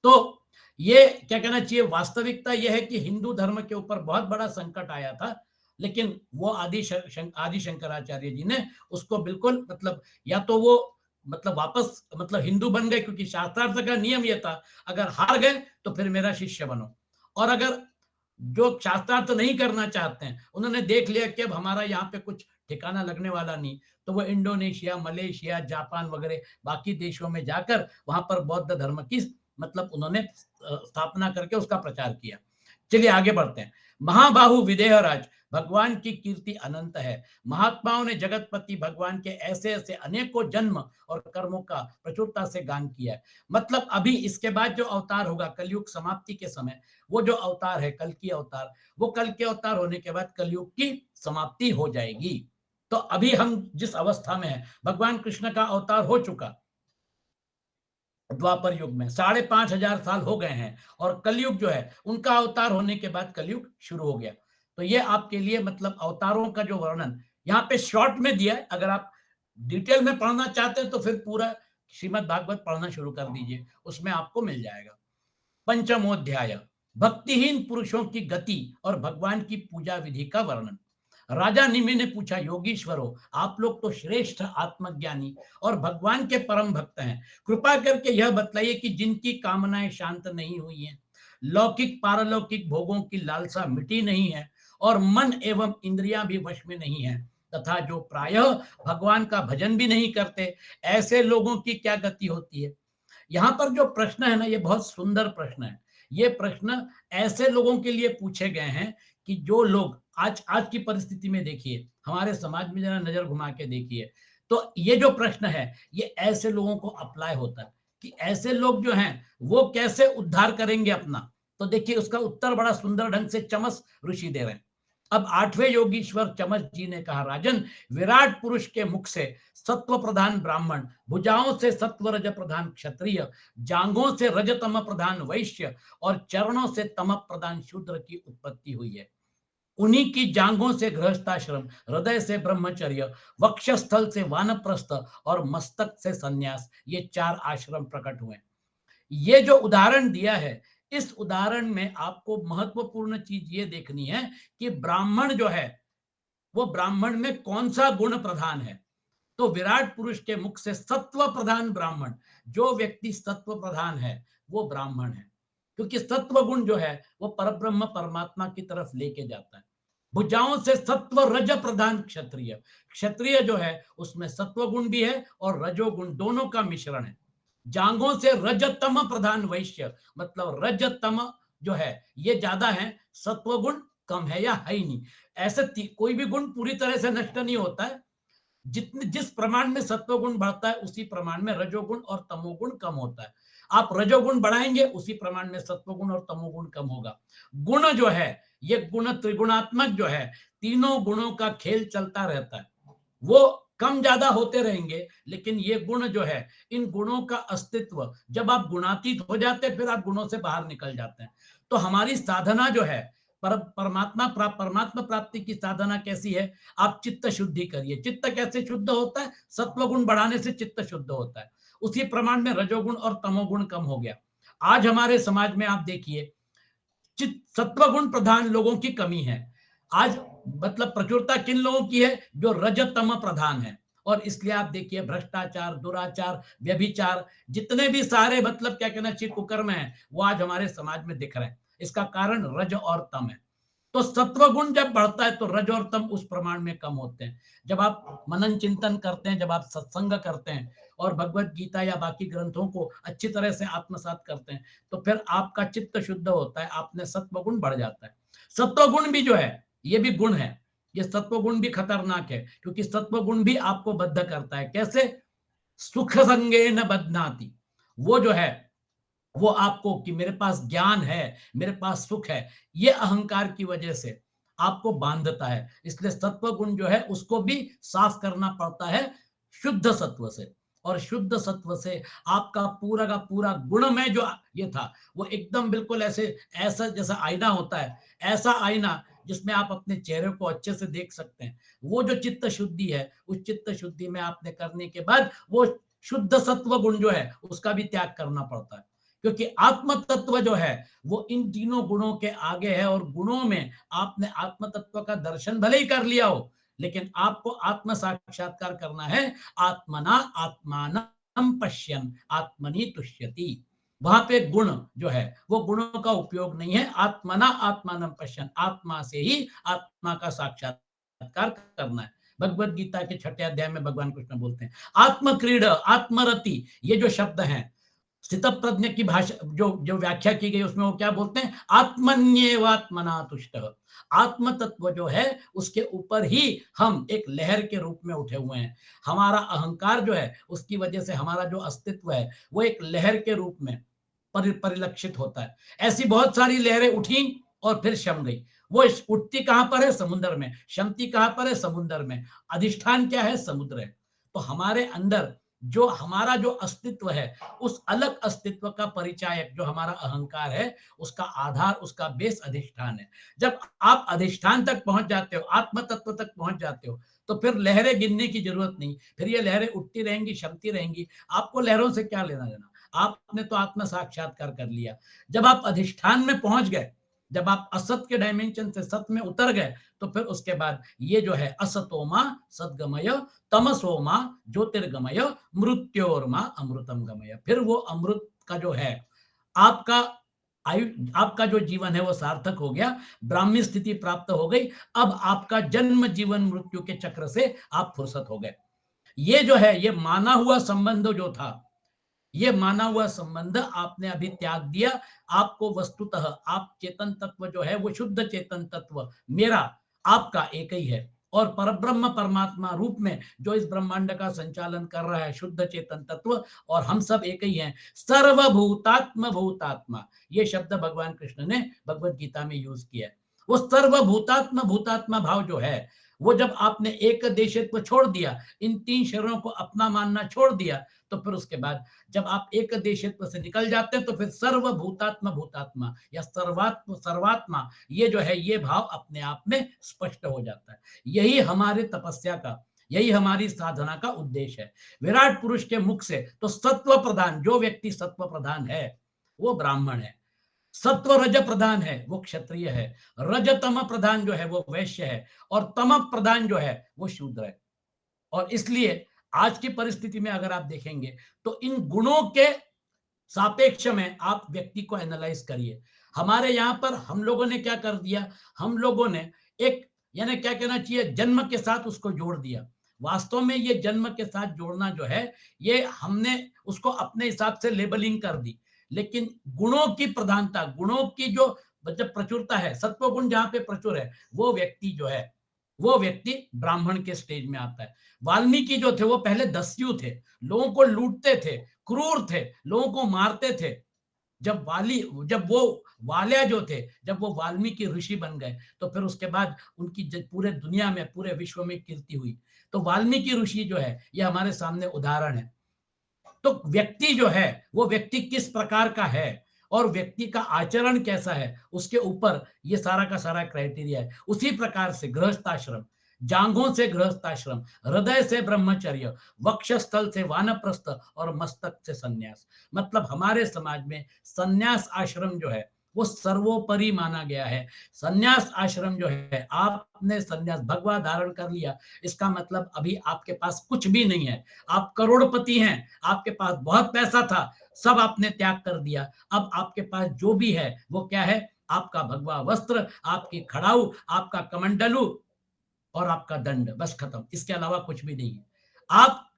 तो ये क्या कहना चाहिए, वास्तविकता यह है कि हिंदू धर्म के ऊपर बहुत बड़ा संकट आया था, लेकिन वो आदि शंकराचार्य जी ने उसको बिल्कुल मतलब, या तो वो मतलब वापस मतलब हिंदू बन गए, क्योंकि शास्त्रार्थ का नियम ये था, अगर हार गए तो फिर मेरा शिष्य बनो, और अगर जो शास्त्रार्थ नहीं करना चाहते हैं, उन्होंने देख लिया कि अब हमारा यहाँ पे कुछ ठिकाना लगने वाला नहीं, तो वो इंडोनेशिया, मलेशिया, जापान वगैरह बाकी देशों में जाकर वहां पर बौद्ध धर्म की मतलब उन्होंने स्थापना करके उसका प्रचार किया। चलिए आगे बढ़ते हैं। महाबाहु विदेहराज, भगवान की कीर्ति अनंत है। महात्माओं ने जगतपति भगवान के ऐसे ऐसे अनेकों जन्म और कर्मों का प्रचुरता से गान किया है। मतलब अभी इसके बाद जो अवतार होगा कलयुग समाप्ति के समय, वो जो अवतार है कल की अवतार, वो कल के अवतार होने के बाद कलयुग की समाप्ति हो जाएगी। तो अभी हम जिस अवस्था में है, भगवान कृष्ण का अवतार हो चुका द्वापर युग में, 5,500 साल हो गए हैं, और कलयुग जो है उनका अवतार होने के बाद कलयुग शुरू हो गया। तो ये आपके लिए मतलब अवतारों का जो वर्णन यहाँ पे शॉर्ट में दिया है। अगर आप डिटेल में पढ़ना चाहते हैं तो फिर पूरा श्रीमद् भागवत पढ़ना शुरू कर दीजिए, उसमें आपको मिल जाएगा। पंचमोध्याय, भक्तिहीन पुरुषों की गति और भगवान की पूजा विधि का वर्णन। राजा निमि ने पूछा, योगीश्वरों, आप लोग तो श्रेष्ठ आत्मज्ञानी और भगवान के परम भक्त हैं, कृपा करके यह बतलाइए कि जिनकी कामनाएं शांत नहीं हुई हैं, लौकिक पारलौकिक भोगों की लालसा मिटी नहीं है, और मन एवं इंद्रियां भी वश में नहीं है, तथा जो प्रायः भगवान का भजन भी नहीं करते, ऐसे लोगों की क्या गति होती है। यहाँ पर जो प्रश्न है ना, ये बहुत सुंदर प्रश्न है। ये प्रश्न ऐसे लोगों के लिए पूछे गए हैं कि जो लोग आज आज की परिस्थिति में देखिए, हमारे समाज में जरा नजर घुमा के देखिए, तो ये जो प्रश्न है ये ऐसे लोगों को अप्लाई होता है कि ऐसे लोग जो हैं वो कैसे उद्धार करेंगे अपना। तो देखिए उसका उत्तर बड़ा सुंदर ढंग से चमस ऋषि दे रहे हैं। अब 8वें योगीश्वर चमस जी ने कहा, राजन, विराट पुरुष के मुख से सत्व प्रधान ब्राह्मण, भुजाओं से सत्व रज प्रधान क्षत्रिय, जांघों से रजतम प्रधान वैश्य और चरणों से तम प्रधान शूद्र की उत्पत्ति हुई है। उन्हीं की जांघों से गृहस्थाश्रम, हृदय से ब्रह्मचर्य, वक्षस्थल से वानप्रस्थ और मस्तक से संन्यास, ये 4 आश्रम प्रकट हुए। ये जो उदाहरण दिया है, इस उदाहरण में आपको महत्वपूर्ण चीज ये देखनी है कि ब्राह्मण जो है वो ब्राह्मण में कौन सा गुण प्रधान है। तो विराट पुरुष के मुख से सत्व प्रधान ब्राह्मण, जो व्यक्ति सत्व प्रधान है वो ब्राह्मण है, क्योंकि सत्व गुण जो है वो परब्रह्म परमात्मा की तरफ लेके जाता है। भुजाओं से सत्व रज प्रधान क्षत्रिय, क्षत्रिय जो है उसमें सत्व गुण भी है और रजोगुण दोनों का मिश्रण है। जांघों से रजतम प्रधान वैश्य, मतलब रजतम जो है ये ज्यादा है, सत्व गुण कम है या है ही नहीं। ऐसे कोई भी गुण पूरी तरह से नष्ट नहीं होता है। जितने जिस प्रमाण में सत्वगुण बढ़ता है उसी प्रमाण में रजोगुण और तमोगुण कम होता है। आप रजोगुण बढ़ाएंगे उसी प्रमाण में सत्वगुण और तमोगुण कम होगा। गुण जो है ये गुण त्रिगुणात्मक जो है, तीनों गुणों का खेल चलता रहता है, वो कम ज्यादा होते रहेंगे, लेकिन ये गुण जो है, इन गुणों का अस्तित्व जब आप गुणातीत हो जाते हैं फिर आप गुणों से बाहर निकल जाते हैं। तो हमारी साधना जो है परमात्मा प्राप्ति की साधना कैसी है, आप चित्त शुद्धि करिए। चित्त कैसे शुद्ध होता है, सत्व गुण बढ़ाने से चित्त शुद्ध होता है। उसी प्रमाण में रजोगुण और तमोगुण कम हो गया। आज हमारे समाज में आप देखिए चित्त सत्वगुण प्रधान लोगों की कमी है। आज मतलब प्रचुरता किन लोगों की है, जो रजतम प्रधान है। और इसलिए आप देखिए भ्रष्टाचार, दुराचार, व्यभिचार, जितने भी सारे मतलब क्या कहना चाहिए कुकर्म है, वो आज हमारे समाज में दिख रहे हैं। इसका कारण रज और तम है। तो सत्वगुण जब बढ़ता है तो रज और तम उस प्रमाण में कम होते हैं। जब आप मनन चिंतन करते हैं, जब आप सत्संग करते हैं और भगवत गीता या बाकी ग्रंथों को अच्छी तरह से आत्मसात करते हैं, तो फिर आपका चित्त शुद्ध होता है, आप में सत्वगुण बढ़ जाता है। सत्वगुण भी जो है ये भी गुण है। ये सत्वगुण भी खतरनाक है, क्योंकि सत्वगुण भी आपको बद्ध करता है। कैसे? सुख संगे न बदनाती, वो जो है वो आपको कि मेरे पास ज्ञान है, मेरे पास सुख है, ये अहंकार की वजह से आपको बांधता है। इसलिए सत्व गुण जो है उसको भी साफ करना पड़ता है शुद्ध सत्व से। और शुद्ध सत्व से आपका पूरा का पूरा गुण में जो ये था वो एकदम बिल्कुल ऐसे, ऐसा जैसा आईना होता है, ऐसा आईना जिसमें आप अपने चेहरे को अच्छे से देख सकते हैं। वो जो चित्त शुद्धि है, उस चित्त शुद्धि में आपने करने के बाद वो शुद्ध सत्व गुण जो है उसका भी त्याग करना पड़ता है। क्योंकि आत्म तत्व जो है वो इन तीनों गुणों के आगे है, और गुणों में आपने आत्म तत्व का दर्शन भले ही कर लिया हो, लेकिन आपको आत्म साक्षात्कार करना है। आत्मना आत्मानम पश्यन् आत्मनि तुष्यति। वहां पे गुण जो है वो गुणों का उपयोग नहीं है। आत्मना आत्मानम पश्यन्, आत्मा से ही आत्मा का साक्षात्कार करना है। भगवत गीता के 6 अध्याय में भगवान कृष्ण बोलते हैं आत्म क्रीड़ा आत्मरति। ये जो शब्द हैं स्थित प्रज्ञ की भाषा जो जो व्याख्या की गई उसमें वो क्या बोलते हैं, आत्मन्येवात्मना तुष्ट। आत्म तत्व जो है उसके ऊपर ही हम एक लहर के रूप में उठे हुए हैं। हमारा अहंकार जो है उसकी वजह से हमारा जो अस्तित्व है वो एक लहर के रूप में परिलक्षित होता है। ऐसी बहुत सारी लहरें उठी और फिर शम गई। वो उठती कहां पर है, समुद्र में। शमती कहां पर है, समुद्र में। अधिष्ठान क्या है, समुद्र है। तो हमारे अंदर जो हमारा जो अस्तित्व है, उस अलग अस्तित्व का परिचायक जो हमारा अहंकार है, उसका आधार, उसका बेस अधिष्ठान है। जब आप अधिष्ठान तक पहुंच जाते हो, आत्म तत्व तक पहुंच जाते हो, तो फिर लहरें गिनने की जरूरत नहीं। फिर ये लहरें उठती रहेंगी, शमती रहेंगी। आपको लहरों से क्या लेना देना, आपने तो आत्म साक्षात्कार कर लिया। जब आप अधिष्ठान में पहुंच गए, जब आप असत के डायमेंशन से सत में उतर गए, तो फिर उसके बाद ये जो है असतोमा सदगमय, तमसोमा ज्योतिर्गमय, मृत्योर्मा अमृतम गमय। फिर वो अमृत का जो है आपका आयु, आपका जो जीवन है वो सार्थक हो गया, ब्राह्मी स्थिति प्राप्त हो गई। अब आपका जन्म जीवन मृत्यु के चक्र से आप फुर्सत हो गए। ये जो है ये माना हुआ संबंध जो था, ये माना हुआ संबंध आपने अभी त्याग दिया। आपको वस्तुतः आप चेतन तत्व जो है वो शुद्ध चेतन तत्व मेरा आपका एक ही है, और परब्रह्म परमात्मा रूप में जो इस ब्रह्मांड का संचालन कर रहा है शुद्ध चेतन तत्व, और हम सब एक ही हैं। सर्वभूतात्म भूतात्मा, ये शब्द भगवान कृष्ण ने भगवत गीता में यूज किया है। वो सर्वभूतात्म भूतात्मा भाव जो है, वो जब आपने एक देशत्व छोड़ दिया, इन तीन शरीरों को अपना मानना छोड़ दिया, तो फिर उसके बाद जब आप एक देशत्व से निकल जाते हैं, तो फिर सर्वभूतात्मा भूतात्मा या सर्वात्म सर्वात्मा, ये जो है ये भाव अपने आप में स्पष्ट हो जाता है। यही हमारे तपस्या का, यही हमारी साधना का उद्देश्य है। विराट पुरुष के मुख से तो सत्व प्रधान, जो व्यक्ति सत्व प्रधान है वो ब्राह्मण है। सत्व रज प्रधान है वो क्षत्रिय है। रज तम प्रधान जो है वो वैश्य है, और तम प्रधान जो है वो शूद्र है। और इसलिए आज की परिस्थिति में अगर आप देखेंगे तो इन गुणों के सापेक्ष में आप व्यक्ति को एनालाइज करिए। हमारे यहां पर हम लोगों ने क्या कर दिया, हम लोगों ने एक, यानी क्या कहना चाहिए, जन्म के साथ उसको जोड़ दिया। वास्तव में ये जन्म के साथ जोड़ना जो है, ये हमने उसको अपने हिसाब से लेबलिंग कर दी। लेकिन गुणों की प्रधानता, गुणों की जो जब प्रचुरता है, सत्व गुण जहां पे प्रचुर है, वो व्यक्ति जो है वो व्यक्ति ब्राह्मण के स्टेज में आता है। वाल्मीकि जो थे वो पहले दस्यु थे, लोगों को लूटते थे, क्रूर थे, लोगों को मारते थे। जब वो वालिया जो थे, जब वो वाल्मीकि ऋषि बन गए, तो फिर उसके बाद उनकी पूरे दुनिया में, पूरे विश्व में कीर्ति हुई। तो वाल्मीकि ऋषि जो है ये हमारे सामने उदाहरण है। तो व्यक्ति जो है वो व्यक्ति किस प्रकार का है और व्यक्ति का आचरण कैसा है, उसके ऊपर ये सारा का सारा क्राइटेरिया है। उसी प्रकार से गृहस्थाश्रम, जांघों से गृहस्थाश्रम, हृदय से ब्रह्मचर्य, वक्षस्थल से वानप्रस्थ, और मस्तक से सन्यास। मतलब हमारे समाज में सन्यास आश्रम जो है वो सर्वोपरि माना गया है। सन्यास आश्रम जो है, आपने सन्यास भगवा धारण कर लिया, इसका मतलब अभी आपके पास कुछ भी नहीं है। आप करोड़पति हैं, आपके पास बहुत पैसा था, सब आपने त्याग कर दिया। अब आपके पास जो भी है वो क्या है, आपका भगवा वस्त्र, आपकी खड़ाऊ, आपका कमंडलू और आपका दंड, बस खत्म। इसके अलावा कुछ भी नहीं है। आप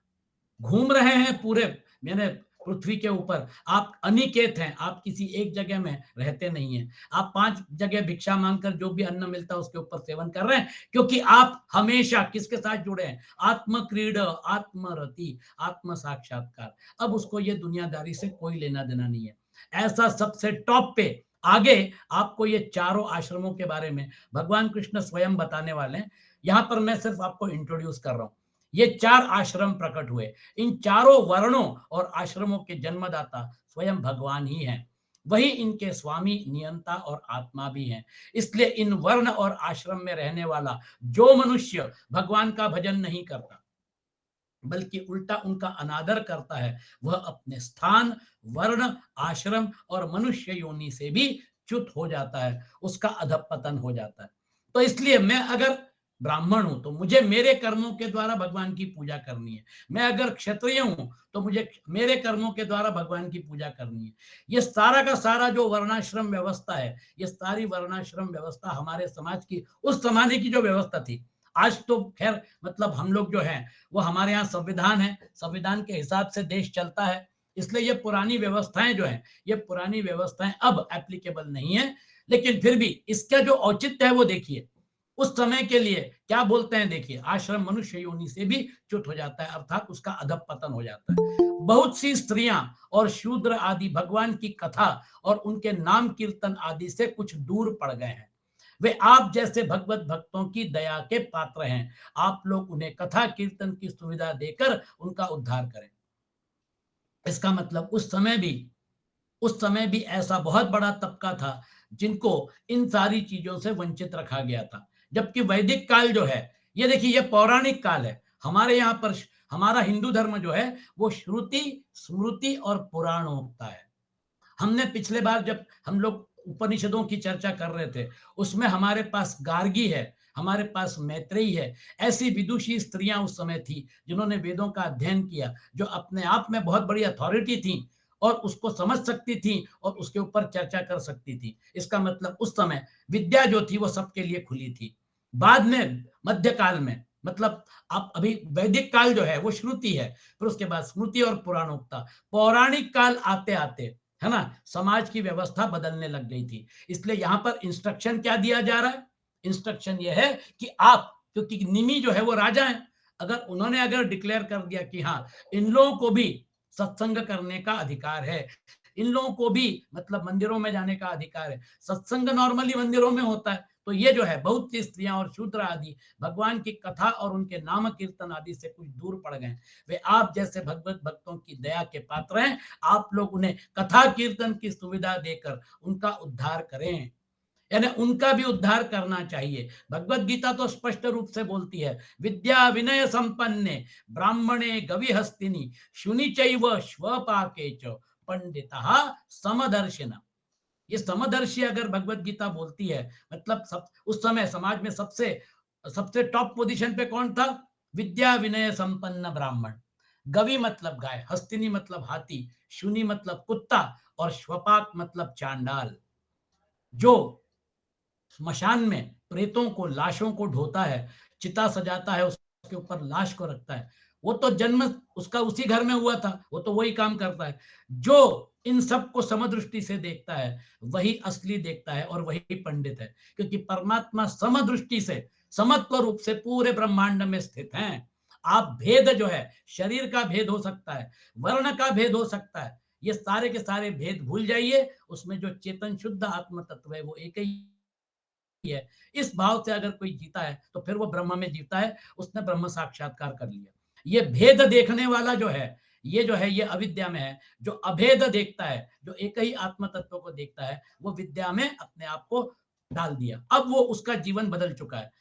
घूम रहे हैं पूरे मैंने पृथ्वी के ऊपर, आप अनिकेत हैं, आप किसी एक जगह में रहते नहीं हैं। आप 5 जगह भिक्षा मांगकर जो भी अन्न मिलता है उसके ऊपर सेवन कर रहे हैं, क्योंकि आप हमेशा किसके साथ जुड़े हैं, आत्म क्रीड़ा, आत्मरति, आत्म साक्षात्कार। अब उसको ये दुनियादारी से कोई लेना देना नहीं है। ऐसा सबसे टॉप पे आगे आपको ये चारों आश्रमों के बारे में भगवान कृष्ण स्वयं बताने वाले हैं। यहां पर मैं सिर्फ आपको इंट्रोड्यूस कर रहा हूं। ये 4 आश्रम प्रकट हुए। इन चारों वर्णों और आश्रमों के जन्मदाता स्वयं भगवान ही हैं। वही इनके स्वामी, नियंता और आत्मा भी हैं। इसलिए इन वर्ण और आश्रम में रहने वाला जो मनुष्य भगवान का भजन नहीं करता, बल्कि उल्टा उनका अनादर करता है, वह अपने स्थान, वर्ण, आश्रम और मनुष्य योनि से भी च्युत हो जाता है, उसका अधःपतन हो जाता है। तो इसलिए मैं अगर ब्राह्मण हूं तो मुझे मेरे कर्मों के द्वारा भगवान की पूजा करनी है। मैं अगर क्षत्रिय हूं तो मुझे मेरे कर्मों के द्वारा भगवान की पूजा करनी है। ये सारा का सारा जो वर्णाश्रम व्यवस्था है, ये सारी वर्णाश्रम व्यवस्था हमारे समाज की उस जमाने की जो व्यवस्था थी। आज तो खैर मतलब हम लोग जो हैं वो हमारे यहाँ संविधान है, संविधान के हिसाब से देश चलता है। इसलिए ये पुरानी व्यवस्थाएं जो हैं, ये पुरानी व्यवस्थाएं अब एप्लीकेबल नहीं है। लेकिन फिर भी इसका जो औचित्य है वो देखिए, उस समय के लिए क्या बोलते हैं देखिए, आश्रम मनुष्य योनि से भी च्युत हो जाता है, अर्थात उसका अधःपतन हो जाता है। बहुत सी स्त्रियां और शूद्र आदि भगवान की कथा और उनके नाम कीर्तन आदि से कुछ दूर पड़ गए हैं। वे आप जैसे भगवत भक्तों की दया के पात्र हैं। आप लोग उन्हें कथा कीर्तन की सुविधा देकर उनका उद्धार करें। इसका मतलब उस समय भी ऐसा बहुत बड़ा तबका था जिनको इन सारी चीजों से वंचित रखा गया था। जबकि वैदिक काल जो है, ये देखिए ये पौराणिक काल है। हमारे यहाँ पर हमारा हिंदू धर्म जो है वो श्रुति, स्मृति और पुराणों का है। हमने पिछले बार जब हम लोग उपनिषदों की चर्चा कर रहे थे, उसमें हमारे पास गार्गी है, हमारे पास मैत्रेयी है। ऐसी विदुषी स्त्रियां उस समय थी जिन्होंने वेदों का अध्ययन किया, जो अपने आप में बहुत बड़ी अथॉरिटी थी और उसको समझ सकती थी और उसके ऊपर चर्चा कर सकती थी। इसका मतलब उस समय विद्या जो थी वो सबके लिए खुली थी। बाद में मध्यकाल में मतलब आप अभी वैदिक काल जो है वो श्रुति है, फिर उसके बाद स्मृति और पुराणोक्ता। पौराणिक काल आते आते है ना, समाज की व्यवस्था बदलने लग गई थी। इसलिए यहां पर इंस्ट्रक्शन क्या दिया जा रहा है? इंस्ट्रक्शन यह है कि आप, क्योंकि निमि जो है वो राजा है, अगर डिक्लेयर कर दिया कि हाँ इन लोगों को भी सत्संग करने का अधिकार है, इन लोगों को भी मतलब मंदिरों में जाने का अधिकार है। सत्संग नॉर्मली मंदिरों में होता है, तो ये जो है बहुत सी स्त्रियां और शूद्र आदि भगवान की कथा और उनके नाम कीर्तन आदि से कुछ दूर पड़ गए। वे आप जैसे भगवत भक्तों की दया के पात्र हैं। आप लोग उन्हें कथा कीर्तन की सुविधा देकर उनका उद्धार करें, यानी उनका भी उद्धार करना चाहिए। भगवत गीता तो स्पष्ट रूप से बोलती है, विद्या विनय संपन्ने ब्राह्मणे गविहस्तिनी शुनिचैव श्वपाके च पंडितः समदर्शिन। ये समदर्शी अगर भगवत गीता बोलती है, मतलब सब उस समय समाज में सबसे सबसे टॉप पोजीशन पे कौन था? विद्या विनय संपन्न ब्राह्मण। गवि मतलब गाय, हस्तिनी मतलब हाथी, शुनि मतलब कुत्ता और श्वपाक मतलब चांडाल। जो स्मशान में प्रेतों को, लाशों को ढोता है, चिता सजाता है, उसके ऊपर लाश को रखता है, वो तो जन्म उसका उसी घर में हुआ था, वो तो वही काम करता है। जो इन सबको समदृष्टि से देखता है वही असली देखता है और वही पंडित है, क्योंकि परमात्मा समदृष्टि से, समत्व रूप से पूरे ब्रह्मांड में स्थित हैं। आप भेद जो है, शरीर का भेद हो सकता है, वर्ण का भेद हो सकता है, ये सारे के सारे भेद भूल जाइए। उसमें जो चेतन शुद्ध आत्म तत्व है वो एक ही है। इस भाव से अगर कोई जीता है तो फिर वो ब्रह्म में जीता है, उसने ब्रह्म साक्षात्कार कर लिया। ये भेद देखने वाला जो है, ये जो है ये अविद्या में है। जो अभेद देखता है, जो एक ही आत्म तत्व को देखता है, वो विद्या में अपने आप को डाल दिया, अब वो उसका जीवन बदल चुका है।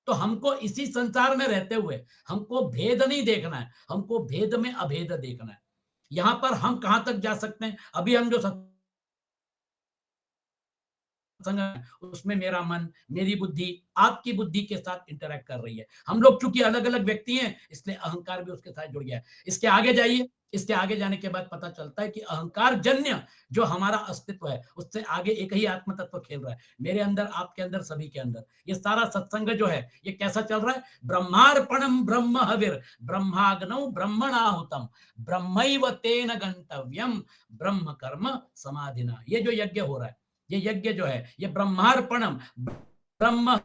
तो हमको इसी संसार में रहते हुए हमको भेद नहीं देखना है, हमको भेद में अभेद देखना है। यहां पर हम कहां तक जा सकते हैं? अभी हम जो संग उसमें मेरा मन, मेरी बुद्धि आपकी बुद्धि के साथ इंटरैक्ट कर रही है। हम लोग चूंकि अलग अलग व्यक्ति हैं, इसलिए अहंकार भी उसके साथ जुड़ गया है। इसके आगे जाइए, इसके आगे जाने के बाद पता चलता है कि अहंकार जन्य जो हमारा अस्तित्व है, उससे आगे एक ही आत्म तत्व खेल रहा है, मेरे अंदर, आपके अंदर, सभी के अंदर। ये सारा सत्संग जो है ये कैसा चल रहा है? ब्रह्मार्पणम ब्रह्म हविर ब्रह्माग्नौ ब्रह्मणाहुतम ब्रह्मैव तेन गंतव्यम ब्रह्म कर्म समाधिना। ये जो यज्ञ हो रहा है, ये यज्ञ जो है ये ब्रह्मार्पणम, ब्रह्म,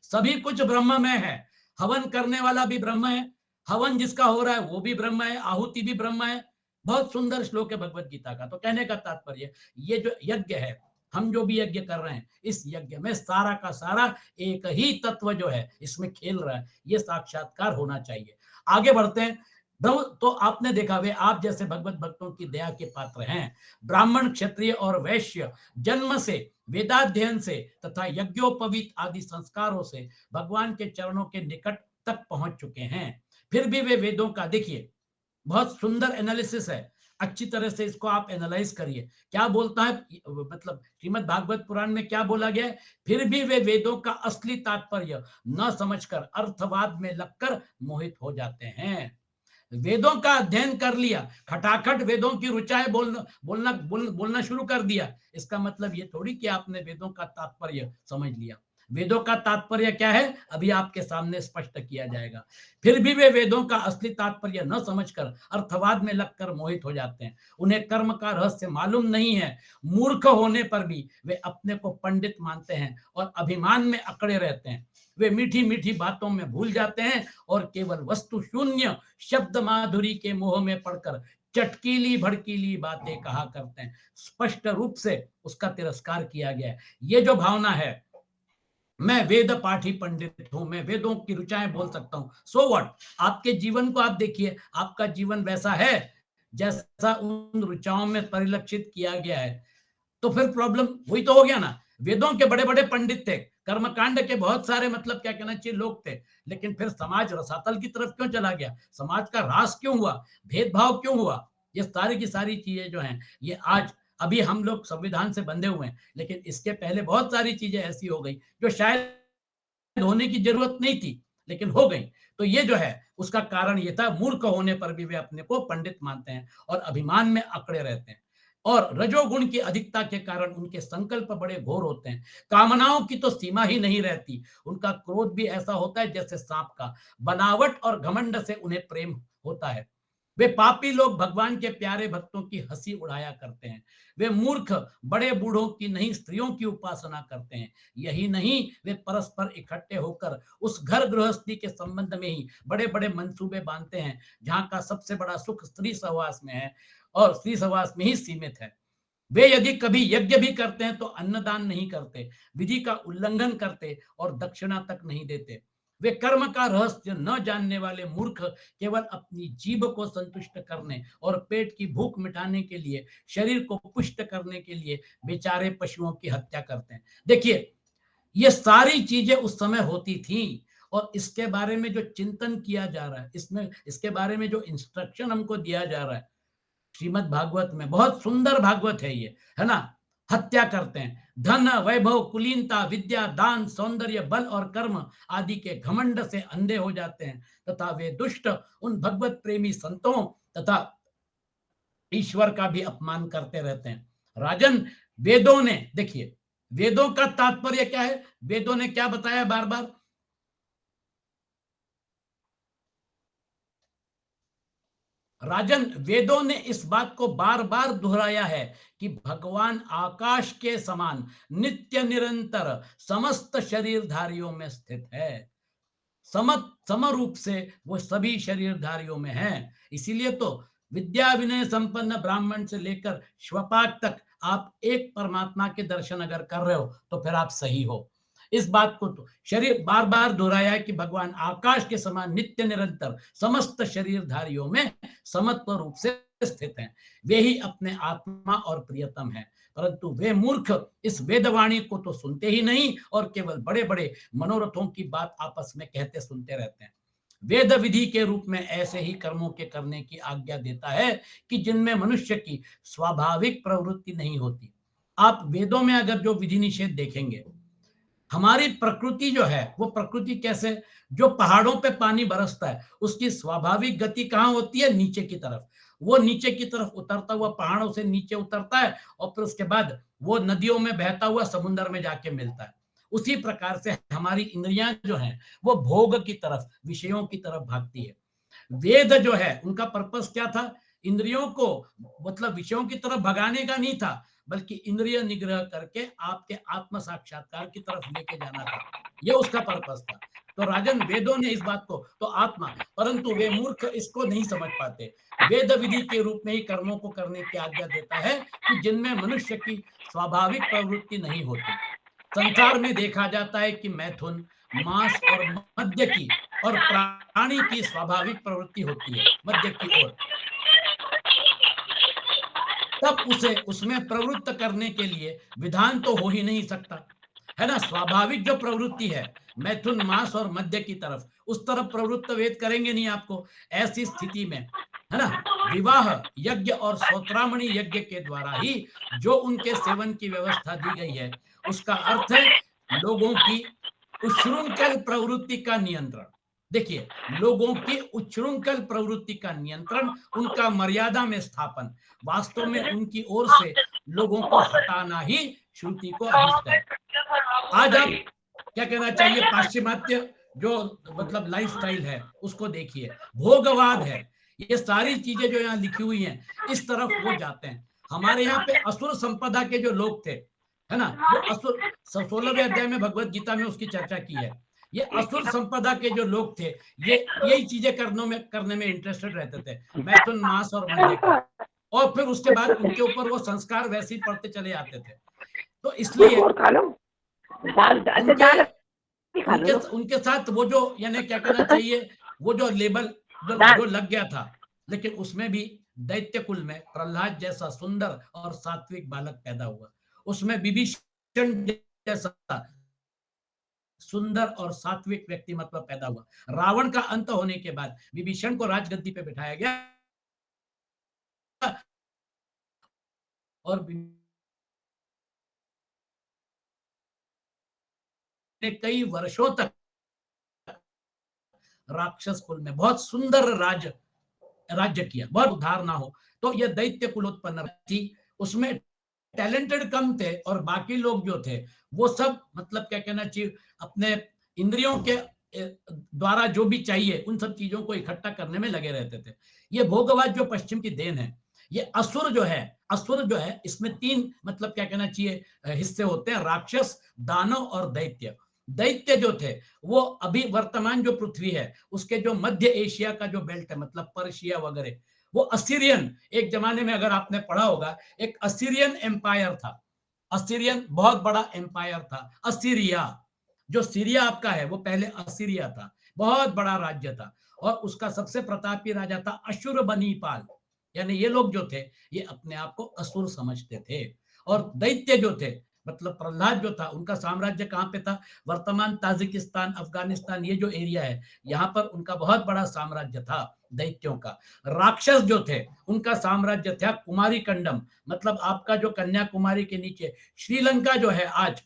सभी कुछ ब्रह्म में है। हवन करने वाला भी ब्रह्म है, हवन जिसका हो रहा है वो भी ब्रह्म है, आहुति भी ब्रह्म है। बहुत सुंदर श्लोक है भगवत गीता का। तो कहने का तात्पर्य, ये जो यज्ञ है, हम जो भी यज्ञ कर रहे हैं, इस यज्ञ में सारा का सारा एक ही तत्व जो है इसमें खेल रहा है, ये साक्षात्कार होना चाहिए। आगे बढ़ते हैं। तो आपने देखा, वे आप जैसे भगवत भक्तों की दया के पात्र हैं। ब्राह्मण, क्षत्रिय और वैश्य जन्म से, वेदाध्ययन से तथा यज्ञोपवीत आदि संस्कारों से भगवान के चरणों के निकट तक पहुंच चुके हैं। फिर भी वे वेदों का, देखिए बहुत सुंदर एनालिसिस है, अच्छी तरह से इसको आप एनालाइज करिए। क्या बोलता है, मतलब श्रीमद् भागवत पुराण में क्या बोला गया है? फिर भी वे वेदों का असली तात्पर्य न समझकर अर्थवाद में लगकर मोहित हो जाते हैं। वेदों का अध्ययन कर लिया, खटाखट वेदों की ऋचाएं बोलना शुरू कर दिया, इसका मतलब ये थोड़ी कि आपने वेदों का तात्पर्य समझ लिया। वेदों का तात्पर्य क्या है, अभी आपके सामने स्पष्ट किया जाएगा। फिर भी वे वेदों का असली तात्पर्य न समझकर अर्थवाद में लगकर मोहित हो जाते हैं। उन्हें कर्म का रहस्य मालूम नहीं है। मूर्ख होने पर भी वे अपने को पंडित मानते हैं और अभिमान में अकड़े रहते हैं। वे मीठी मीठी बातों में भूल जाते हैं और केवल वस्तु शून्य शब्द माधुरी के मोह में पड़कर चटकीली भड़कीली बातें कहा करते हैं। स्पष्ट रूप से उसका तिरस्कार किया गया है। ये जो भावना है, मैं वेद पाठी पंडित हूं, मैं वेदों की ऋचाएं बोल सकता हूं, सो व्हाट। आपके जीवन को आप देखिए, आपका जीवन वैसा है जैसा उन ऋचाओं में परिलक्षित किया गया है, तो फिर प्रॉब्लम वही तो हो गया ना। वेदों के बड़े बड़े पंडित थे, कर्मकांड के बहुत सारे, मतलब क्या कहना चाहिए, लोग थे, लेकिन फिर समाज रसातल की तरफ क्यों चला गया? समाज का ह्रास क्यों हुआ? भेदभाव क्यों हुआ? ये सारी की सारी चीजें जो हैं, ये आज अभी हम लोग संविधान से बंधे हुए हैं, लेकिन इसके पहले बहुत सारी चीजें ऐसी हो गई जो शायद होने की जरूरत नहीं थी, लेकिन हो गई। तो ये जो है, उसका कारण ये था, मूर्ख होने पर भी वे अपने को पंडित मानते हैं और अभिमान में अकड़े रहते हैं। और रजोगुण की अधिकता के कारण उनके संकल्प बड़े घोर होते हैं। कामनाओं की तो सीमा ही नहीं रहती। उनका क्रोध भी ऐसा होता है जैसे सांप का। बनावट और घमंड से उन्हें प्रेम होता है। वे पापी लोग भगवान के प्यारे भक्तों की हंसी उड़ाया करते हैं। वे मूर्ख बड़े बूढ़ों की नहीं, स्त्रियों की उपासना करते हैं। यही नहीं, वे परस्पर इकट्ठे होकर उस घर गृहस्थी के संबंध में ही बड़े बड़े मंसूबे बांधते हैं, जहां का सबसे बड़ा सुख स्त्री सहवास में है और स्त्री सहवास में ही सीमित है। वे यदि कभी यज्ञ भी करते हैं तो अन्नदान नहीं करते, विधि का उल्लंघन करते और दक्षिणा तक नहीं देते। वे कर्म का रहस्य न जानने वाले मूर्ख केवल अपनी जीभ को संतुष्ट करने और पेट की भूख मिटाने के लिए, शरीर को पुष्ट करने के लिए बेचारे पशुओं की हत्या करते हैं। देखिए, ये सारी चीजें उस समय होती थी, और इसके बारे में जो चिंतन किया जा रहा है, इसमें इसके बारे में जो इंस्ट्रक्शन हमको दिया जा रहा है श्रीमद् भागवत में, बहुत सुंदर भागवत है ये, है ना। हत्या करते हैं, धन वैभव कुलीनता विद्या दान सौंदर्य बल और कर्म आदि के घमंड से अंधे हो जाते हैं, तथा वे दुष्ट उन भगवत प्रेमी संतों तथा ईश्वर का भी अपमान करते रहते हैं। राजन, वेदों ने, देखिए वेदों का तात्पर्य क्या है, वेदों ने क्या बताया बार बार? राजन, वेदों ने इस बात को बार बार दोहराया है कि भगवान आकाश के समान नित्य निरंतर समस्त शरीरधारियों में स्थित है। सम रूप से वो सभी शरीरधारियों में है। इसीलिए तो विद्या विनय संपन्न ब्राह्मण से लेकर श्वपाक तक आप एक परमात्मा के दर्शन अगर कर रहे हो तो फिर आप सही हो। इस बात को तो शरीर बार बार दोहराया है कि भगवान आकाश के समान नित्य निरंतर समस्त शरीरधारियों में समत्व रूप से स्थित हैं। वे ही अपने आत्मा और प्रियतम है, परंतु वे मूर्ख इस वेदवाणी को तो सुनते ही नहीं और केवल बड़े बड़े मनोरथों की बात आपस में कहते सुनते रहते हैं। वेद विधि के रूप में ऐसे ही कर्मों के करने की आज्ञा देता है कि जिनमें मनुष्य की स्वाभाविक प्रवृत्ति नहीं होती। आप वेदों में अगर जो विधि निषेध देखेंगे, हमारी प्रकृति जो है, वो प्रकृति कैसे, जो पहाड़ों पे पानी बरसता है उसकी स्वाभाविक गति कहाँ होती है? नीचे की तरफ। वो नीचे की तरफ उतरता हुआ पहाड़ों से नीचे उतरता है और फिर उसके बाद वो नदियों में बहता हुआ समुद्र में जाके मिलता है। उसी प्रकार से हमारी इंद्रियां जो हैं वो भोग की तरफ, विषयों की तरफ भागती है। वेद जो है उनका पर्पस क्या था? इंद्रियों को, मतलब विषयों की तरफ भगाने का नहीं था, बल्कि इंद्रिय निग्रह करके आपके आत्म साक्षात्कार की तरफ लेके जाना था। ये उसका पर्पस था। तो राजन, वेदों ने इस बात को तो आत्मा, परंतु वे मूर्ख इसको नहीं समझ पाते। वेद विधि के रूप में ही कर्मों को करने की आज्ञा देता है कि जिनमें मनुष्य की स्वाभाविक प्रवृत्ति नहीं होती। संसार में देखा जाता है कि मैथुन, मांस और मद्य की और प्राणी की स्वाभाविक प्रवृत्ति होती है मद्य की ओर, तब उसे उसमें प्रवृत्त करने के लिए विधान तो हो ही नहीं सकता। है ना, स्वाभाविक जो प्रवृत्ति है मैथुन मास और मध्य की तरफ, उस तरफ प्रवृत्त वेद करेंगे नहीं आपको। ऐसी स्थिति में, है ना, विवाह यज्ञ और सौत्रामणि यज्ञ के द्वारा ही जो उनके सेवन की व्यवस्था दी गई है, उसका अर्थ है लोगों की उच्छृंखल प्रवृत्ति का नियंत्रण। देखिए, लोगों की उच्छृंखल प्रवृत्ति का नियंत्रण, उनका मर्यादा में स्थापन, वास्तव में उनकी ओर से लोगों को हटाना ही श्रुति को अभिष्ट है। आज आप क्या कहना चाहिए, पाश्चिमात्य जो मतलब लाइफस्टाइल है उसको देखिए, भोगवाद है, ये सारी चीजें जो यहाँ लिखी हुई हैं इस तरफ वो जाते हैं। हमारे यहाँ पे असुर संपदा के जो लोग थे, है ना, वो असुर, 16वें अध्याय में भगवत गीता में उसकी चर्चा की है। ये असुर संपदा के जो लोग थे, ये यही चीजें करने में इंटरेस्टेड रहते थे, मैथुन मास और मध्य का। और फिर उसके बाद उनके ऊपर वो संस्कार वैसे ही पड़ते चले आते थे। तो इसलिए और खा लो दाल, अच्छा उनके दाल खा उनके लो उनके साथ वो जो, यानी क्या कहना चाहिए, वो जो लेबल दाल। जो लग गया था, लेकिन उसमें भी दैत्य कुल में प्रहलाद जैसा सुंदर और सात्विक बालक पैदा हुआ, उसमें विभीषण जैसा सुंदर और सात्विक व्यक्तिमत्व पैदा हुआ। रावण का अंत होने के बाद विभीषण को राजगद्दी पे बिठाया गया और कई वर्षों तक राक्षस कुल में बहुत सुंदर राज्य किया, बहुत उद्धार ना हो, तो यह दैत्य कुलोत्पन्न थी। उसमें टैलेंटेड कम थे और बाकी लोग जो थे वो सब मतलब क्या कहना चाहिए, अपने इंद्रियों के द्वारा जो भी चाहिए उन सब चीजों को इकट्ठा करने में लगे रहते थे। ये भोगवाद जो पश्चिम की देन है। ये असुर जो है इसमें तीन मतलब क्या कहना चाहिए हिस्से होते हैं, राक्षस, दानव और दैत्य। दैत्य जो थे वो अभी वर्तमान जो पृथ्वी है उसके जो मध्य एशिया का जो बेल्ट है, मतलब पर्शिया वगैरह, वो असीरियन, एक जमाने में अगर आपने पढ़ा होगा, एक असीरियन एम्पायर था। असीरियन बहुत बड़ा एम्पायर था। असीरिया, जो सीरिया आपका है वो पहले असीरिया था, बहुत बड़ा राज्य था। और उसका सबसे प्रतापी राजा था अशुरबनीपाल। यानी ये लोग जो थे ये अपने आप को असुर समझते थे। और दैत्य जो थे मतलब प्रहलाद जो था, उनका साम्राज्य कहाँ पे था, वर्तमान ताजिकिस्तान, अफगानिस्तान, ये जो एरिया है यहाँ पर उनका बहुत बड़ा साम्राज्य था दैत्यों का। राक्षस जो थे उनका साम्राज्य था कुमारी कंडम, मतलब आपका जो कन्याकुमारी के नीचे श्रीलंका जो है आज,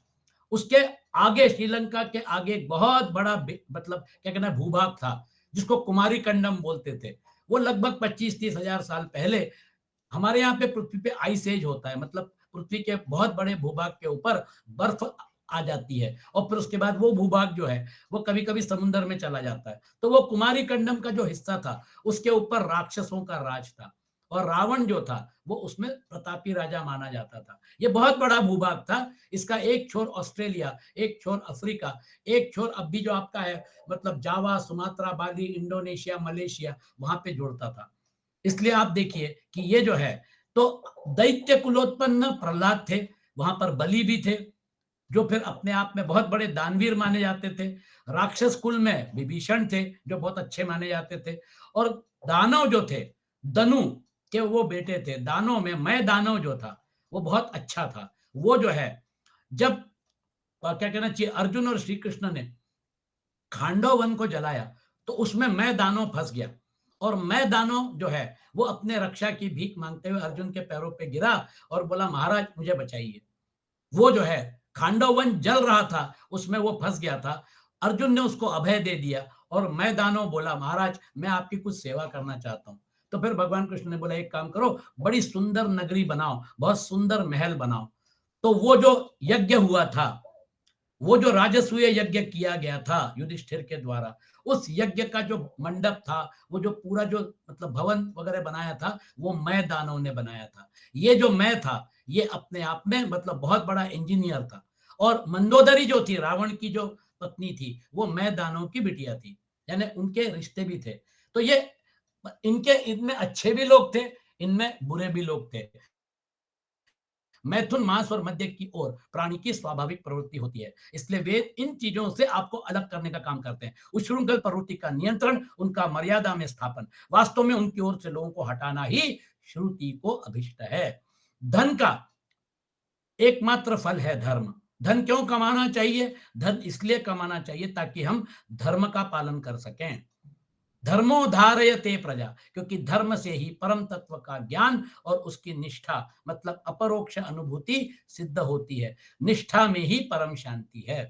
उसके आगे, श्रीलंका के आगे एक बहुत बड़ा मतलब क्या कहना भूभाग था जिसको कुमारी कंडम बोलते थे। वो लगभग 25-30 हजार साल पहले हमारे यहाँ पे पृथ्वी पे आइस एज होता है, मतलब पृथ्वी के बहुत बड़े भूभाग के ऊपर बर्फ आ जाती है और फिर उसके बाद वो भूभाग जो है वो कभी कभी समुद्र में चला जाता है। तो वो कुमारी कंडम का जो हिस्सा था उसके ऊपर राक्षसों का राज था और रावण जो था वो उसमें प्रतापी राजा माना जाता था। ये बहुत बड़ा भूभाग था। इसका एक छोर ऑस्ट्रेलिया, एक छोर अफ्रीका, एक छोर अब भी जो आपका है मतलब जावा, सुमात्रा, बाली, इंडोनेशिया, मलेशिया, वहां पे जुड़ता था। इसलिए आप देखिए कि ये जो है, तो दैत्य कुलोत्पन्न प्रहलाद थे, वहां पर बलि भी थे जो फिर अपने आप में बहुत बड़े दानवीर माने जाते थे। राक्षस कुल में विभीषण थे जो बहुत अच्छे माने जाते थे। और दानव जो थे, दनु के वो बेटे थे। दानव में मैं दानव जो था वो बहुत अच्छा था। वो जो है, जब क्या कहना चाहिए, अर्जुन और श्री कृष्ण ने खांडव वन को जलाया तो उसमें मैं दानव फंस गया। और मैं दानव जो है वो अपने रक्षा की भीख मांगते हुए अर्जुन के पैरों पे गिरा और बोला महाराज मुझे बचाइए। वो जो है खांडव वन जल रहा था, उसमें वो फंस गया था। अर्जुन ने उसको अभय दे दिया और मैं दानव बोला महाराज मैं आपकी कुछ सेवा करना चाहता हूँ। तो फिर भगवान कृष्ण ने बोला एक काम करो, बड़ी सुंदर नगरी बनाओ, बहुत सुंदर महल बनाओ। तो वो जो यज्ञ हुआ था, वो जो राजसूय यज्ञ किया गया था युधिष्ठिर के द्वारा, उस यज्ञ का जो मंडप था, वो जो पूरा जो मतलब भवन वगैरह बनाया था, वो मैं दानव ने बनाया था। ये जो मैं था ये अपने आप में मतलब बहुत बड़ा इंजीनियर था। और मंदोदरी जो थी रावण की जो पत्नी थी वो मैं दानव की बिटिया थी, यानी उनके रिश्ते भी थे। तो ये इनके, इनमें अच्छे भी लोग थे, इनमें बुरे भी लोग थे। मैथुन मांस और मध्य की ओर प्राणी की स्वाभाविक प्रवृत्ति होती है। इसलिए वेद इन चीजों से आपको अलग करने का काम करते हैं। उच्छृंखल प्रवृत्ति का नियंत्रण, उनका मर्यादा में स्थापन, वास्तव में उनकी ओर से लोगों को हटाना ही श्रुति को अभिष्ट है। धन का एकमात्र फल है धर्म। धन क्यों कमाना चाहिए? धन इसलिए कमाना चाहिए ताकि हम धर्म का पालन कर सकें। धर्मो धारयते प्रजा, क्योंकि धर्म से ही परम तत्व का ज्ञान और उसकी निष्ठा मतलब अपरोक्ष अनुभूति सिद्ध होती है। निष्ठा में ही परम शांति है।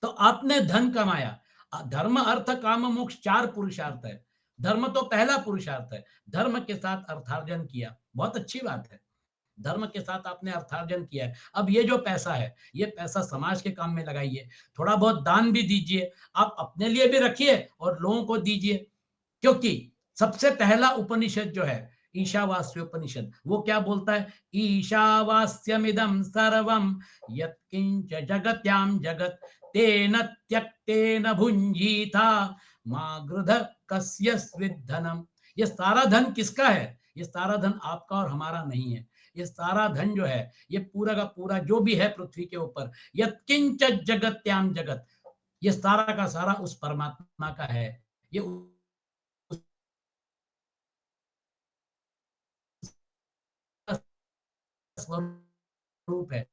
तो आपने धन कमाया, धर्म अर्थ काम मोक्ष 4 पुरुषार्थ है। धर्म तो पहला पुरुषार्थ है। धर्म के साथ अर्थार्जन किया, बहुत अच्छी बात है। धर्म के साथ आपने अर्थार्जन किया है। अब ये जो पैसा है, ये पैसा समाज के काम में लगाइए, थोड़ा बहुत दान भी दीजिए, आप अपने लिए भी रखिए और लोगों को दीजिए। क्योंकि सबसे पहला उपनिषद जो है ईशावास्य उपनिषद, वो क्या बोलता है? ईशावास्यमिदं सर्वं यत्किंच जगत्याम जगत तेन त्यक्तेन भुंजीता मा गृध कस्यस्विद धनम। ये सारा धन किसका है? ये सारा धन आपका और हमारा नहीं है। ये सारा धन जो है, ये पूरा का पूरा जो भी है पृथ्वी के ऊपर, यत्किंच जगत्याम जगत, ये सारा का सारा उस परमात्मा का है। ये स्वरूप है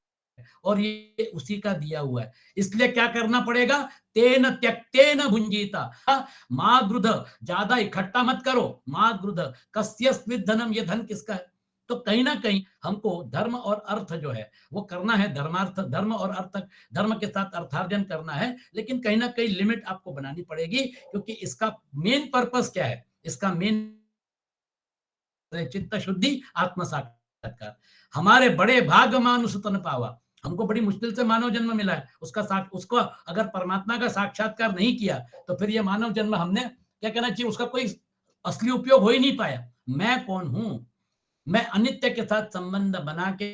और ये उसी का दिया हुआ है। इसलिए क्या करना पड़ेगा? तेन त्यक्तेन भुंजीता, माँ गृध, ज्यादा इकट्ठा मत करो, माँ गृध कस्यस्मित् धनम, ये धन किसका है? तो कहीं ना कहीं हमको धर्म और अर्थ जो है वो करना है, धर्मार्थ, धर्म और अर्थ, धर्म के साथ अर्थार्जन करना है, लेकिन कहीं ना कहीं लिमिट आपको बनानी पड़ेगी, क्योंकि इसका मेन पर्पस क्या है? इसका मेन चित्त शुद्धि, आत्म साक्षात्कार। हमारे बड़े भाग मानुष तन पावा, हमको बड़ी मुश्किल से मानव जन्म मिला है, उसको अगर परमात्मा का साक्षात्कार नहीं किया तो फिर ये मानव जन्म हमने क्या कहना चाहिए, उसका कोई असली उपयोग हो ही नहीं पाया। मैं कौन हूं? मैं अनित्य के साथ संबंध बना के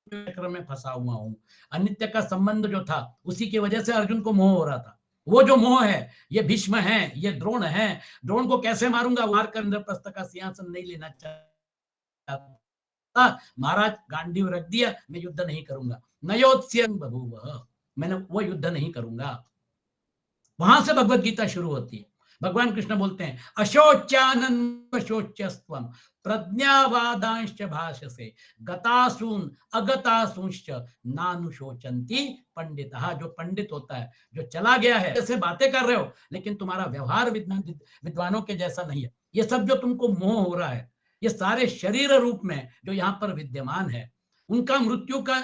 चक्र में फंसा हुआ हूं। अनित्य का संबंध जो था, उसी की वजह से अर्जुन को मोह हो रहा था। वो जो मोह है, ये भीष्म है, ये द्रोण है। द्रोण को कैसे मारूंगा? मारकर इंद्रप्रस्थ का सिंहासन नहीं लेना चाहता। महाराज गांडीव रख दिया, मैं युद्ध नहीं करूंगा। नयोत्स्य बभूव, मैंने वो युद्ध नहीं करूंगा। वहां से भगवत गीता शुरू होती है। भगवान कृष्ण बोलते हैं अशोच्यानंद शोच्यस्त्वम प्रज्ञावादांश्च भाषसे गतासून अगतासूंश्च नानुशोचंती पंडितः। जो पंडित होता है, जो चला गया है, जैसे बातें कर रहे हो लेकिन तुम्हारा व्यवहार विद्वानों के जैसा नहीं है। ये सब जो तुमको मोह हो रहा है, ये सारे शरीर रूप में जो यहाँ पर विद्यमान है, उनका मृत्यु का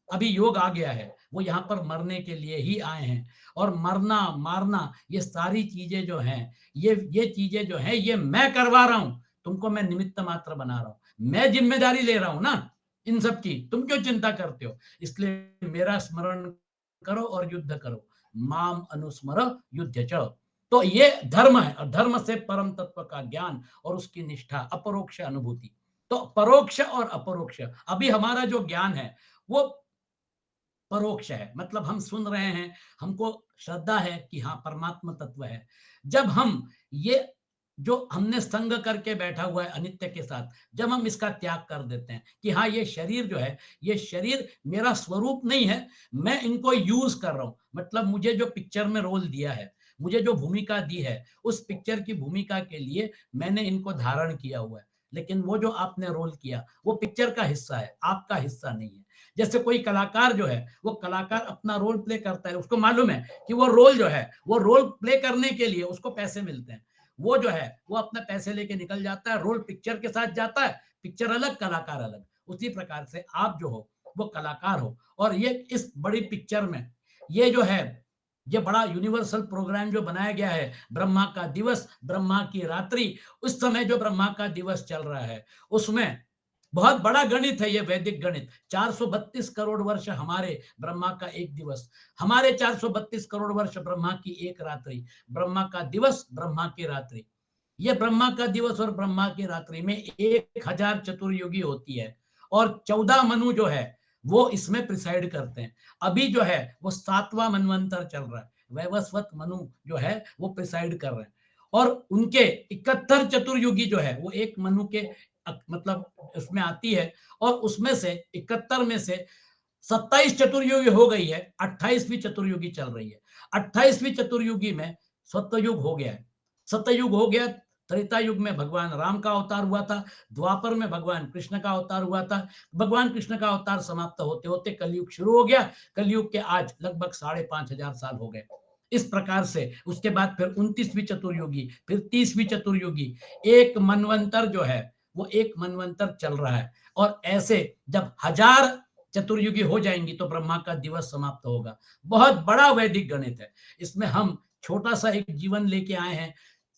अभी योग आ गया है। वो यहाँ पर मरने के लिए ही आए हैं। और मरना मारना ये सारी चीजें जो हैं, ये चीजें जो हैं, ये मैं करवा रहा हूं। तुमको मैं निमित्त मात्र बना रहा हूं, मैं जिम्मेदारी ले रहा हूं ना इन सब की। तुम क्यों चिंता करते हो? इसलिए मेरा स्मरण करो और युद्ध करो। माम अनुस्मर युद्ध च। तो ये धर्म है, और धर्म से परम तत्व का ज्ञान और उसकी निष्ठा, अपरोक्ष अनुभूति। तो परोक्ष और अपरोक्ष, अभी हमारा जो ज्ञान है वो परोक्ष है, मतलब हम सुन रहे हैं, हमको श्रद्धा है कि हाँ परमात्मा तत्व है। जब हम ये जो हमने संग करके बैठा हुआ है अनित्य के साथ, जब हम इसका त्याग कर देते हैं कि हाँ ये शरीर जो है, ये शरीर मेरा स्वरूप नहीं है, मैं इनको यूज कर रहा हूं। मतलब मुझे जो पिक्चर में रोल दिया है, मुझे जो भूमिका दी है, उस पिक्चर की भूमिका के लिए मैंने इनको धारण किया हुआ है। लेकिन वो जो आपने रोल किया, वो पिक्चर का हिस्सा है, आपका हिस्सा नहीं है। जैसे कोई कलाकार जो है, वो कलाकार अपना रोल प्ले करता है, उसको मालूम है कि वो रोल जो है, वो रोल प्ले करने के लिए उसको पैसे मिलते हैं। वो जो है वो अपने पैसे लेके निकल जाता है, रोल पिक्चर के साथ जाता है, पिक्चर अलग कलाकार अलग। उसी प्रकार से आप जो हो वो कलाकार हो, और ये इस बड़ी पिक्चर में ये जो है, ये बड़ा यूनिवर्सल प्रोग्राम जो बनाया गया है, ब्रह्मा का दिवस, ब्रह्मा की रात्रि, उस समय जो ब्रह्मा का दिवस चल रहा है, उसमें बहुत बड़ा गणित है ये वैदिक गणित। 432 करोड़ वर्ष हमारे ब्रह्मा का एक दिवस, हमारे 432 करोड़ वर्ष ब्रह्मा की एक रात्रि, ब्रह्मा का दिवस, ब्रह्मा की रात्रि। ये ब्रह्मा का दिवस और ब्रह्मा की रात्रि में 1000 चतुर्युगी होती है, और 14 मनु जो है वो इसमें प्रिसाइड करते हैं। अभी जो है वो 7वां मनवंतर चल रहा है, वैवस्वत मनु जो है वो प्रिसाइड कर रहे हैं। और उनके 71 चतुर्युगी जो है वो एक मनु के मतलब उसमें आती है, और उसमें से 71 में से 27 चतुर्युगी हो गई है, 28वीं चतुर्युगी चल रही है। 28वीं चतुर्युगी में सत्ययुग हो गया है, सत्ययुग हो गया, त्रेता युग में भगवान राम का अवतार हुआ था, द्वापर में भगवान कृष्ण का अवतार हुआ था, भगवान कृष्ण का अवतार समाप्त होते होते कलयुग शुरू हो गया, कलयुग के आज लगभग 5,500 साल हो गए। इस प्रकार से उसके बाद फिर 29वीं चतुर्युगी, फिर 30वीं चतुर्युगी, एक मनवंतर जो है वो एक मनवंतर चल रहा है। और ऐसे जब 1000 चतुर्युगी हो जाएंगी तो ब्रह्मा का दिवस समाप्त होगा। बहुत बड़ा वैदिक गणित है, इसमें हम छोटा सा एक जीवन लेके आए हैं,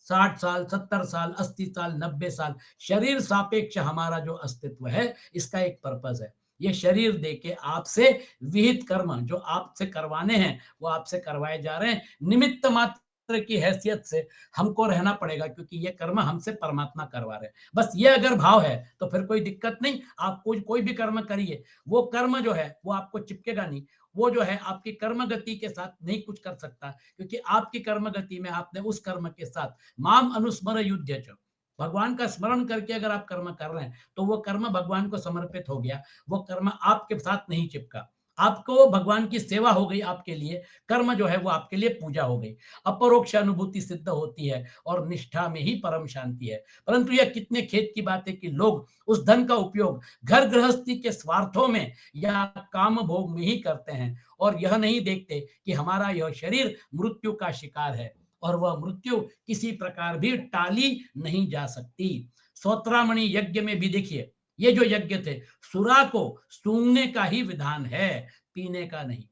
60 साल, 70 साल, 80 साल, 90 साल, शरीर सापेक्ष हमारा जो अस्तित्व है, इसका एक पर्पज है। ये शरीर देके आपसे विहित कर्म जो आपसे करवाने हैं वो आपसे करवाए जा रहे हैं, निमित्त मात्र की हैसियत से हमको रहना पड़ेगा, क्योंकि ये कर्म हमसे परमात्मा करवा रहे हैं। बस ये अगर भाव है तो फिर कोई दिक्कत नहीं, आप कोई भी कर्म करिए, वो कर्म जो है वो आपको चिपकेगा नहीं, वो जो है आपकी कर्म गति के साथ नहीं कुछ कर सकता, क्योंकि आपकी कर्म गति में आपने उस कर्म के साथ माम अनुस्मर युध्य च, भगवान का स्मरण करके अगर आप कर्म कर रहे हैं तो वो कर्म भगवान को समर्पित हो गया, वो कर्म आपके साथ नहीं चिपका, आपको भगवान की सेवा हो गई, आपके लिए कर्म जो है वो आपके लिए पूजा हो गई, अपरोक्ष अनुभूति सिद्ध होती है और निष्ठा में ही परम शांति है। परंतु यह कितने खेद की बात है कि लोग उस धन का उपयोग घर गृहस्थी के स्वार्थों में या काम भोग में ही करते हैं, और यह नहीं देखते कि हमारा यह शरीर मृत्यु का शिकार है और वह मृत्यु किसी प्रकार भी टाली नहीं जा सकती। सौत्रामणि यज्ञ में भी देखिए, ये जो यज्ञ थे, सुरा को सूंघने का ही विधान है, पीने का नहीं।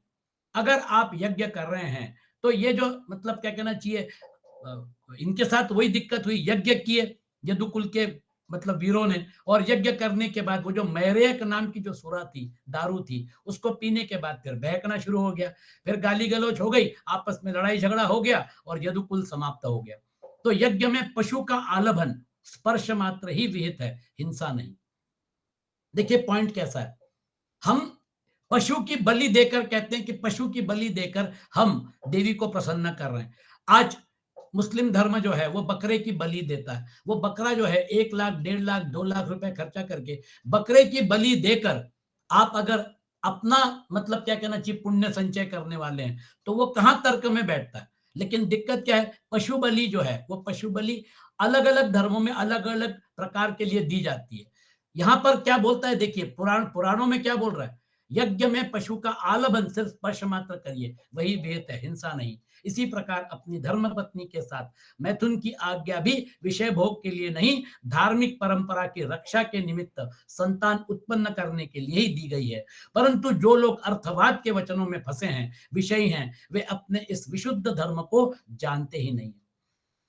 अगर आप यज्ञ कर रहे हैं तो ये जो मतलब क्या कहना चाहिए, इनके साथ वही दिक्कत हुई, यज्ञ किए यदुकुल के मतलब वीरों ने, और यज्ञ करने के बाद वो जो मैरेक नाम की जो सुरा थी, दारू थी, उसको पीने के बाद फिर बहकना शुरू हो गया, फिर गाली गलौज हो गई, आपस में लड़ाई झगड़ा हो गया और यदुकुल समाप्त हो गया। तो यज्ञ में पशु का आलभन स्पर्श मात्र ही विहित है, हिंसा नहीं। देखिए पॉइंट कैसा है, हम पशु की बलि देकर कहते हैं कि पशु की बलि देकर हम देवी को प्रसन्न कर रहे हैं। आज मुस्लिम धर्म जो है वो बकरे की बलि देता है, वो बकरा जो है 1 लाख, 1.5 लाख, 2 लाख रुपए खर्चा करके बकरे की बलि देकर आप अगर अपना मतलब क्या कहना चाहिए पुण्य संचय करने वाले हैं तो वो कहां तर्क में बैठता है। लेकिन दिक्कत क्या है, पशु बलि जो है वो पशु बलि अलग अलग धर्मों में अलग अलग प्रकार के लिए दी जाती है। यहां पर क्या बोलता है देखिए, पुराणों में क्या बोल रहा है, यज्ञ में पशु का आलबन सिर्फ स्पर्श मात्र करिए, वही विहित है, हिंसा नहीं। इसी प्रकार अपनी धर्म पत्नी के साथ मैथुन की आज्ञा भी विषय भोग के लिए नहीं, धार्मिक परंपरा की रक्षा के निमित्त संतान उत्पन्न करने के लिए ही दी गई है। परंतु जो लोग अर्थवाद के वचनों में फंसे हैं, विषयी हैं, वे अपने इस विशुद्ध धर्म को जानते ही नहीं।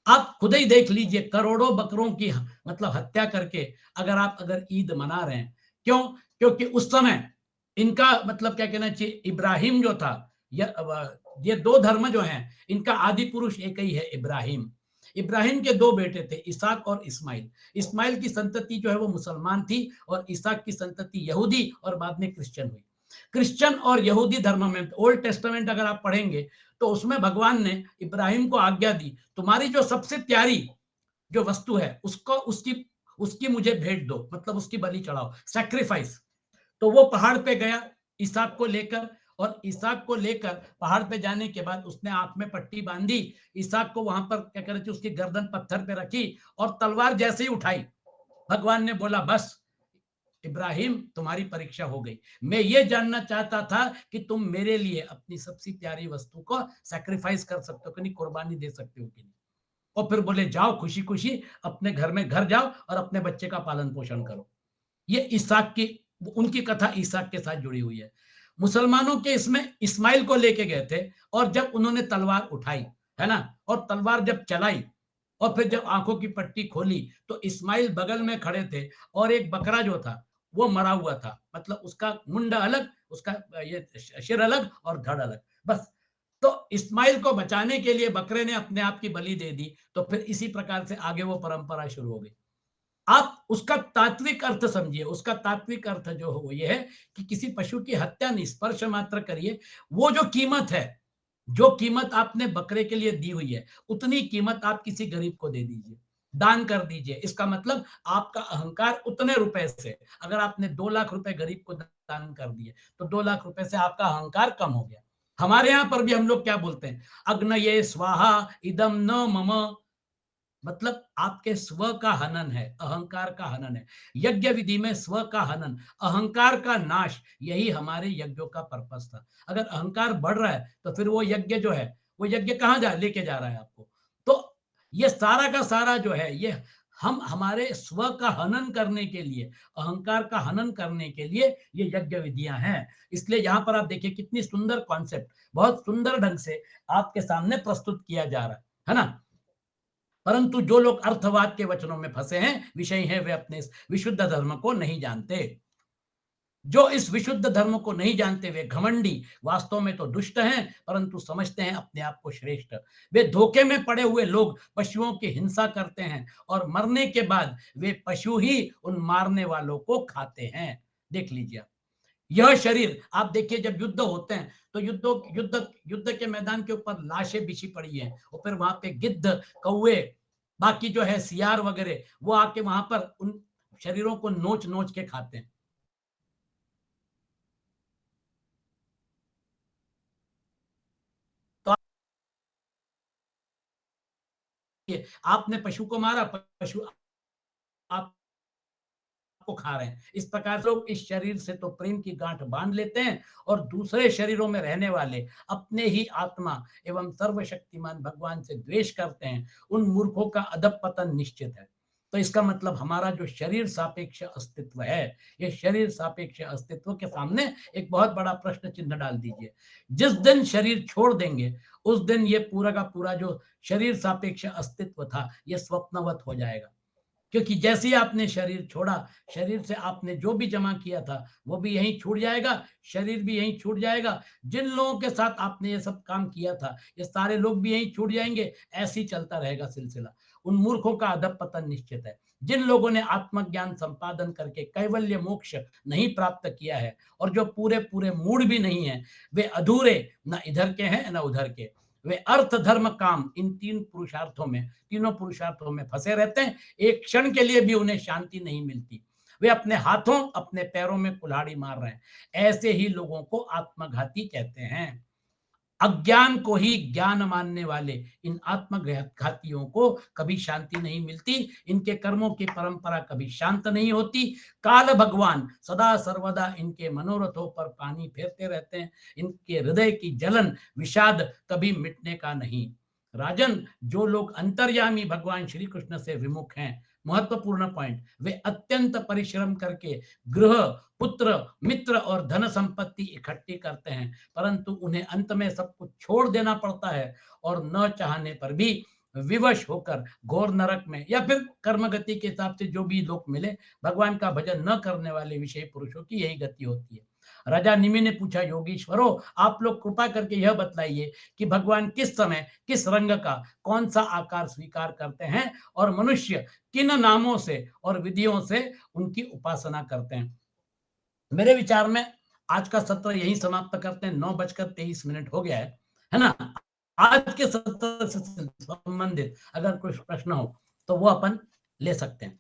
आप खुद ही देख लीजिए, करोड़ों बकरों की मतलब हत्या करके अगर ईद मना रहे हैं, क्यों? क्योंकि उस समय इनका मतलब क्या कहना चाहिए, इब्राहिम जो था, ये दो धर्म जो हैं इनका आदि पुरुष एक ही है, इब्राहिम। इब्राहिम के दो बेटे थे, इसाक और इस्माइल। इस्माइल की संतति जो है वो मुसलमान थी और इसाक की संतति यहूदी और बाद में क्रिश्चियन हुई। क्रिश्चियन और यहूदी धर्म में ओल्ड टेस्टामेंट अगर आप पढ़ेंगे तो उसमें भगवान ने इब्राहिम को आज्ञा दी, तुम्हारी जो सबसे प्यारी जो वस्तु है उसको उसकी उसकी मुझे भेंट दो, मतलब उसकी बलि चढ़ाओ, सैक्रिफाइस। तो वो पहाड़ पे गया इसहाक को लेकर, और इसहाक को लेकर पहाड़ पे जाने के बाद उसने आंख में पट्टी बांधी, इसहाक को वहां पर क्या कहते उसकी गर्दन पत्थर पे रखी और तलवार जैसे ही उठाई, भगवान ने बोला बस इब्राहिम तुम्हारी परीक्षा हो गई, मैं ये जानना चाहता था कि तुम मेरे लिए अपनी सबसे प्यारी वस्तु को सैक्रिफाइस कर सकते हो कि नहीं, कुर्बानी दे सकते हो कि नहीं। और फिर बोले जाओ खुशी खुशी अपने घर में घर जाओ और अपने बच्चे का पालन पोषण करो। ये इसहाक की उनकी कथा इसहाक के साथ जुड़ी हुई है। मुसलमानों के इसमें इस्माइल को लेके गए थे और जब उन्होंने तलवार उठाई, है ना, और तलवार जब चलाई और फिर जब आंखों की पट्टी खोली तो इस्माइल बगल में खड़े थे और एक बकरा जो था वो मरा हुआ था, मतलब उसका मुंडा अलग, उसका ये सिर अलग और धड़ अलग, बस। तो इस्माइल को बचाने के लिए बकरे ने अपने आप की बलि दे दी, तो फिर इसी प्रकार से आगे वो परंपरा शुरू हो गई। आप उसका तात्विक अर्थ समझिए, उसका तात्विक अर्थ जो हो ये है कि किसी पशु की हत्या नहीं, स्पर्श मात्र करिए। वो जो कीमत है, जो कीमत आपने बकरे के लिए दी हुई है, उतनी कीमत आप किसी गरीब को दे दीजिए, दान कर दीजिए। इसका मतलब आपका अहंकार उतने रुपए से, अगर आपने 2 लाख रुपए गरीब को दान कर दिए तो 2 लाख रुपए से आपका अहंकार कम हो गया। हमारे यहां पर भी हम लोग क्या बोलते हैं, अग्नये स्वाहा इदम न मम, मतलब आपके स्व का हनन है, अहंकार का हनन है। यज्ञ विधि में स्व का हनन, अहंकार का नाश, यही हमारे यज्ञों का पर्पस था। अगर अहंकार बढ़ रहा है तो फिर वो यज्ञ जो है, वो यज्ञ कहां जा लेके जा रहा है आपको। तो ये सारा का सारा जो है, ये हम हमारे स्व का हनन करने के लिए, अहंकार का हनन करने के लिए ये यज्ञ विधियां हैं। इसलिए यहां पर आप देखिए कितनी सुंदर कॉन्सेप्ट, बहुत सुंदर ढंग से आपके सामने प्रस्तुत किया जा रहा है ना। परंतु जो लोग अर्थवाद के वचनों में फंसे हैं, विषय हैं, वे अपने इस विशुद्ध धर्म को नहीं जानते। जो इस विशुद्ध धर्म को नहीं जानते वे घमंडी, वास्तव में तो दुष्ट हैं, परंतु समझते हैं अपने आप को श्रेष्ठ। वे धोखे में पड़े हुए लोग पशुओं की हिंसा करते हैं और मरने के बाद वे पशु ही उन मारने वालों को खाते हैं। देख लीजिए आप। यह शरीर, आप देखिए जब युद्ध होते हैं तो युद्ध युद्ध के मैदान के ऊपर लाशें बिछी पड़ी हैं, और फिर वहां पे गिद्ध, कौवे, बाकी जो है सियार वगैरह, वो आके वहां पर उन शरीरों को नोच नोच के खाते हैं। तो आपने पशु को मारा, पशु आप को खा रहे हैं। इस प्रकार से लोग इस शरीर से तो प्रेम की गांठ बांध लेते हैं, और दूसरे शरीरों में रहने वाले अपने ही आत्मा एवं सर्वशक्तिमान भगवान से द्वेष करते हैं। उन मूर्खों का अधःपतन निश्चित है। तो इसका मतलब हमारा जो शरीर सापेक्ष अस्तित्व है, ये शरीर सापेक्ष अस्तित्व के सामने एक बहुत बड़ा प्रश्न चिन्ह डाल दीजिए। जिस दिन शरीर छोड़ देंगे, उस दिन ये पूरा का पूरा जो शरीर सापेक्ष अस्तित्व था, ये स्वप्नवत हो जाएगा। क्योंकि जैसे ही आपने शरीर छोड़ा, शरीर से आपने जो भी जमा किया था वो भी यहीं छूट जाएगा, शरीर भी यहीं छूट जाएगा। जिन लोगों के साथ आपने ये सब काम किया था, ये सारे लोग भी यहीं छूट जाएंगे। ऐसे ही चलता रहेगा सिलसिला। उन मूर्खों का अधःपतन निश्चित है। जिन लोगों ने आत्मज्ञान संपादन करके कैवल्य मोक्ष नहीं प्राप्त किया है, और जो पूरे पूरे मूड भी नहीं है, वे अधूरे, न इधर के हैं न उधर के। वे अर्थ धर्म काम, इन तीनों पुरुषार्थों में फंसे रहते हैं। एक क्षण के लिए भी उन्हें शांति नहीं मिलती। वे अपने हाथों अपने पैरों में कुल्हाड़ी मार रहे हैं। ऐसे ही लोगों को आत्मघाती कहते हैं। अज्ञान को ही ज्ञान मानने वाले इन आत्मघातियों को कभी शांति नहीं मिलती। इनके कर्मों की परंपरा कभी शांत नहीं होती। काल भगवान सदा सर्वदा इनके मनोरथों पर पानी फेरते रहते हैं। इनके हृदय की जलन, विषाद कभी मिटने का नहीं। राजन, जो लोग अंतर्यामी भगवान श्री कृष्ण से विमुख हैं, महत्वपूर्ण पॉइंट, वे अत्यंत परिश्रम करके गृह, पुत्र, मित्र और धन संपत्ति इकट्ठी करते हैं, परंतु उन्हें अंत में सब कुछ छोड़ देना पड़ता है, और न चाहने पर भी विवश होकर घोर नरक में, या फिर कर्मगति के हिसाब से जो भी लोग मिले, भगवान का भजन न करने वाले विषय पुरुषों की यही गति होती है। राजा निमि ने पूछा, योगीश्वरों, आप लोग कृपा करके यह बतलाइए कि भगवान किस समय, किस रंग का, कौन सा आकार स्वीकार करते हैं, और मनुष्य किन नामों से और विधियों से उनकी उपासना करते हैं। मेरे विचार में आज का सत्र यही समाप्त करते हैं। 9:23 हो गया है ना। आज के सत्र से संबंधित अगर कुछ प्रश्न हो तो वो अपन ले सकते हैं।